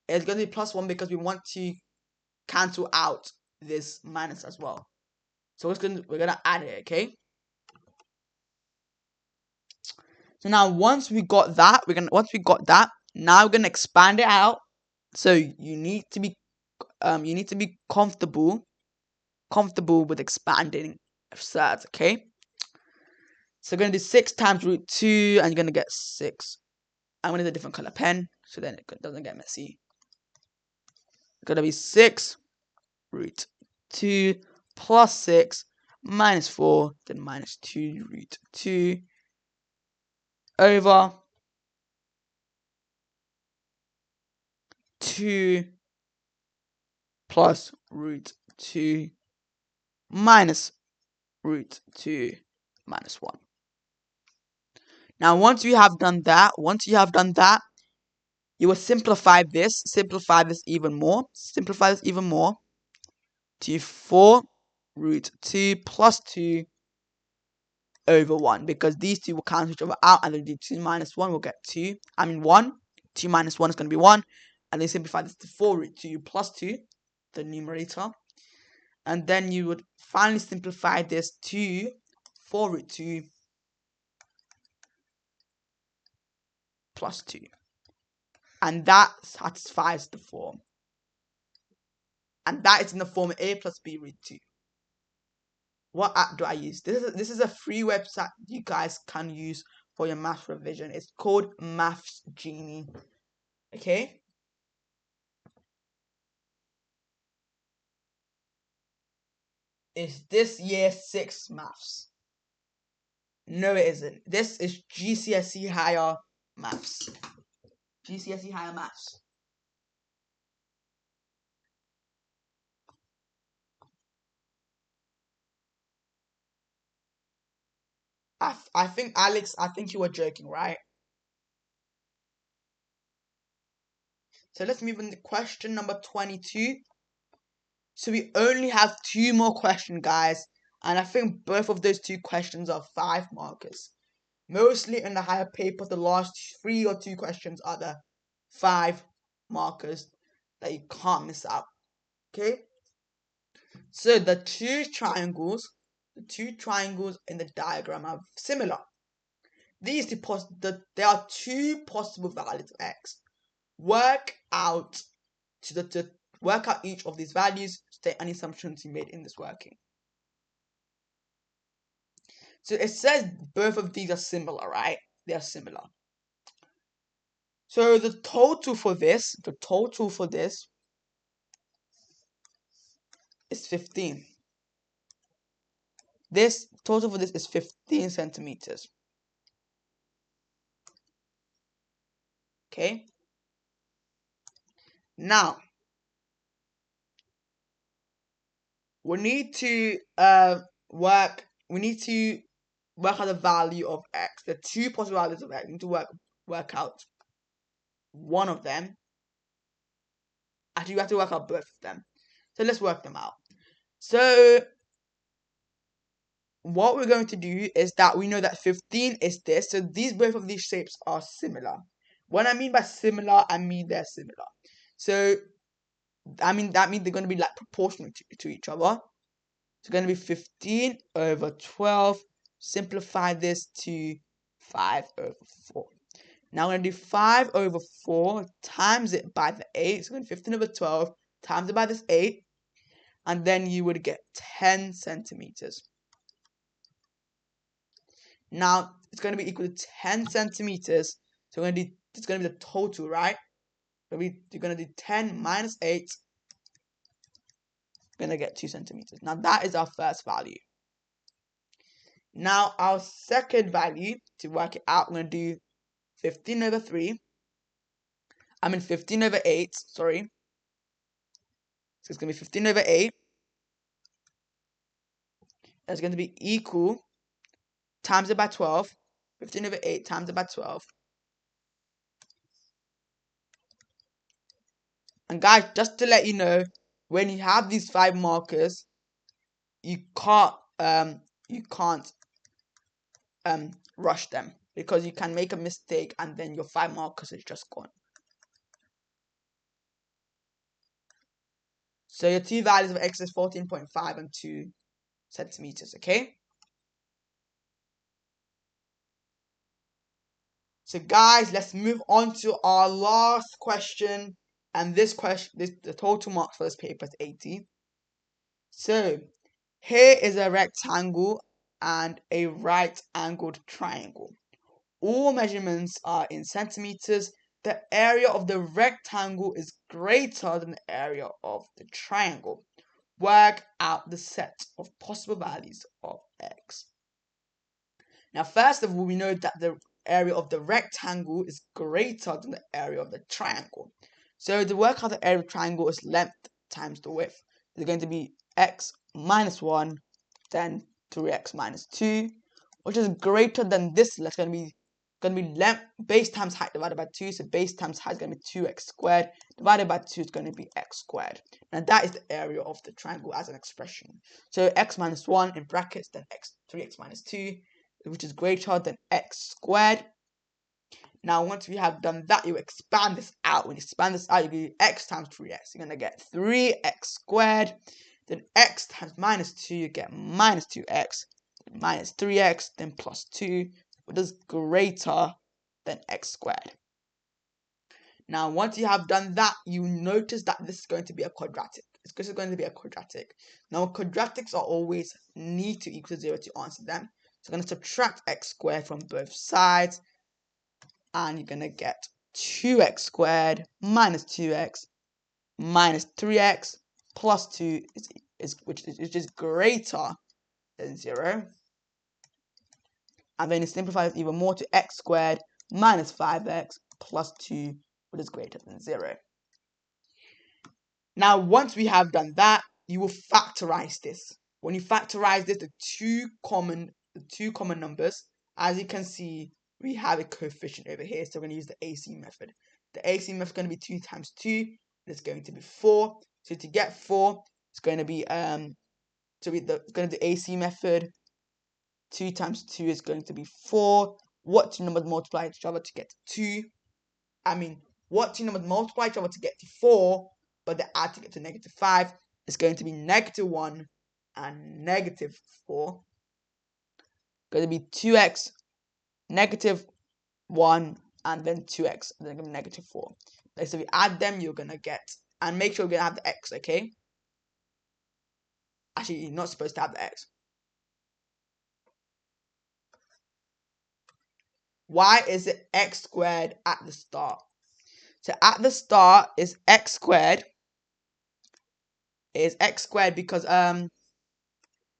It's going to be plus 1 because we want to cancel out this minus as well. So we're gonna add it, okay? So now once we got that, now we're gonna expand it out. So you need to be comfortable with expanding thirds, okay? So we're gonna do 6 times root 2, and you're gonna get 6. I'm gonna use a different color pen so then it doesn't get messy. It's gonna be 6 root 2 plus 6 minus 4, then minus 2 root 2 over 2 plus root 2 minus root 2 minus 1. Now once you have done that, you will simplify this even more. To 4 root 2 plus 2 over 1, because these two will cancel each other out, and then do 2 minus 1 will get 2. 1. 2 minus 1 is going to be 1. And then simplify this to 4 root 2 plus 2, the numerator. And then you would finally simplify this to 4 root 2 plus 2. And that satisfies the form. And that is in the form a plus b root 2. What app do I use? This is a free website you guys can use for your math revision. It's called Maths Genie. Okay? It's this year 6 maths. No, it isn't. This is GCSE higher maths. GCSE higher maths. I think, Alex, you were joking, right? So let's move on to question number 22. So we only have 2 more questions, guys. And I think both of those 2 questions are 5 markers. Mostly in the higher paper, the last 3 or 2 questions are the 5 markers that you can't miss out. Okay? So the two triangles in the diagram are similar. There are 2 possible values of x. Work out each of these values. State any assumptions you made in this working. So it says both of these are similar, right? They are similar. So the total for this is 15. This total for this is 15 centimeters. Okay. Now we need to work out the value of x. The 2 possible values of x. We need to work out one of them. Actually, we have to work out both of them. So let's work them out. So what we're going to do is that we know that 15 is this, so both of these shapes are similar. What I mean by similar, I mean they're similar. So that means they're going to be like proportional to each other. It's going to be 15 over 12. Simplify this to 5 over 4. Now we're going to do 5 over 4 times it by the 8. So we're going to 15 over 12 times it by this 8. And then you would get 10 centimeters. Now it's going to be equal to 10 centimeters. So it's going to be the total, right? You're going to do 10 minus 8. You're going to get 2 centimeters. Now that is our first value. Now our second value, to work it out, we're going to do 15 over 3. 15 over 8, sorry. So it's going to be 15 over 8. That's going to be equal, times it by 12. 15 over 8 times it by 12. And guys, just to let you know, when you have these 5 markers, you can't rush them, because you can make a mistake and then your 5 markers is just gone. So your two values of x is 14.5 and 2 centimeters, okay? So guys, let's move on to our last question. And this question, the total marks for this paper is 80. So here is a rectangle and a right-angled triangle. All measurements are in centimeters. The area of the rectangle is greater than the area of the triangle. Work out the set of possible values of x. Now, first of all, we know that the area of the rectangle is greater than the area of the triangle. So to work out the area of the triangle is length times the width. It's going to be x minus 1, then 3x minus 2, which is greater than this. That's going to be length, base times height divided by 2. So base times height is going to be 2x squared divided by 2 is going to be x squared. Now that is the area of the triangle as an expression. So x minus 1 in brackets, then 3x minus 2, which is greater than x squared. Now, once we have done that, you expand this out. When you expand this out, you do x times 3x. You're going to get 3x squared. Then x times minus 2, you get minus 2x. Minus 3x, then plus 2, which is greater than x squared. Now, once you have done that, you notice that this is going to be a quadratic. This is going to be a quadratic. Now, quadratics are always need to equal 0 to answer them. So I'm going to subtract x squared from both sides. And you're going to get 2x squared minus 2x minus 3x plus 2, which is greater than 0. And then you simplify it even more to x squared minus 5x plus 2, which is greater than 0. Now, once we have done that, you will factorize this. When you factorize this, the two common numbers, as you can see, we have a coefficient over here, so we're going to use the AC method. The AC method is going to be 2 times 2, it's going to be 4. So to get 4, it's going to be the AC method. 2 times 2 is going to be 4. What two numbers multiply each other to get to 2? What two numbers multiply each other to get to 4, but they add to get to negative 5? It's going to be negative 1 and negative 4. Going to be 2x, negative 1, and then 2x, and then going to be negative 4. So if you add them, you're going to get, and make sure you're going to have the x, okay? Actually, you're not supposed to have the x. Why is it x squared at the start? So at the start is x squared. Is x squared because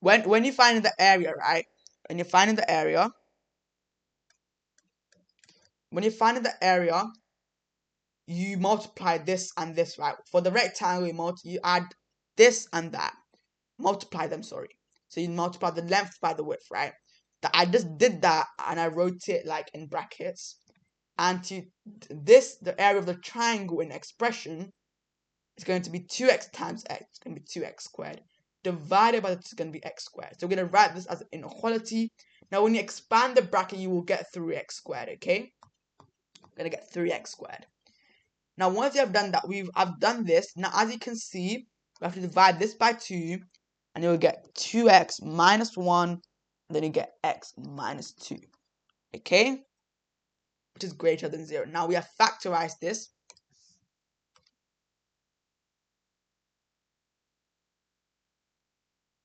when you find the area, right? When you're finding the area, you multiply this and this, right? For the rectangle, you add this and that. Multiply them, sorry. So you multiply the length by the width, right? I just did that and I wrote it like in brackets. And to this, the area of the triangle in expression is going to be 2x times x. It's going to be 2x squared. divided by the 2 is going to be x squared. So we're going to write this as an inequality. Now, when you expand the bracket, you will get 3x squared, okay? We're going to get 3x squared. Now, once you have done that, I've done this. Now, as you can see, we have to divide this by 2, and you'll get 2x minus 1, and then you get x minus 2, okay? Which is greater than 0. Now, we have factorized this.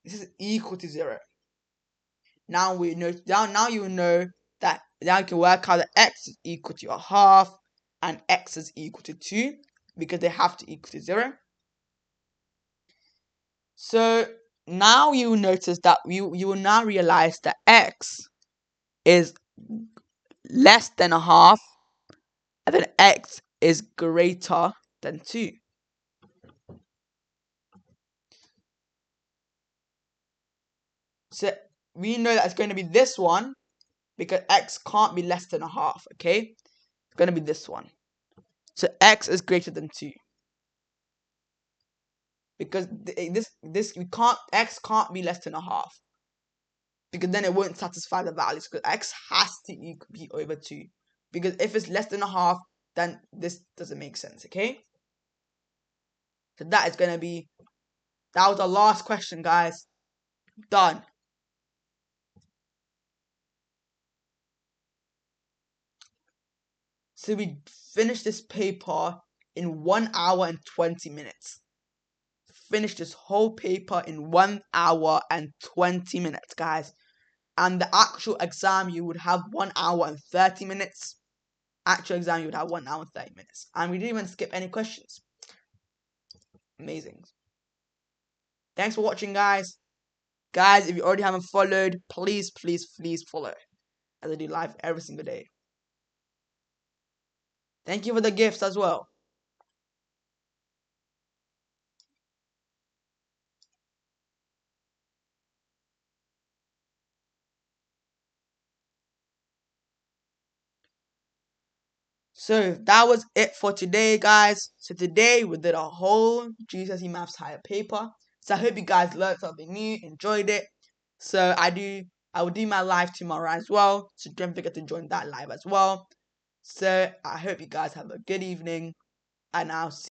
This is equal to 0. Now we know. Now you know that now you can work out that x is equal to a half and x is equal to 2 because they have to equal to 0. So now you notice that you will now realize that x is less than a half and then x is greater than 2. So we know that it's going to be this one because x can't be less than a half, okay? It's going to be this one. So x is greater than 2. Because x can't be less than a half. Because then it won't satisfy the values. Because x has to be over 2. Because if it's less than a half, then this doesn't make sense, okay? So that is going to be, that was the last question, guys. Done. So we finished this paper in 1 hour and 20 minutes. Finished this whole paper in 1 hour and 20 minutes, guys. And the actual exam, you would have 1 hour and 30 minutes. Actual exam, you would have 1 hour and 30 minutes. And we didn't even skip any questions. Amazing. Thanks for watching, guys. Guys, if you already haven't followed, please follow. As I do live every single day. Thank you for the gifts as well. So that was it for today, guys. So today we did a whole GCSE Maths higher paper. So I hope you guys learned something new, enjoyed it. So I will do my live tomorrow as well. So don't forget to join that live as well. So I hope you guys have a good evening, and I'll see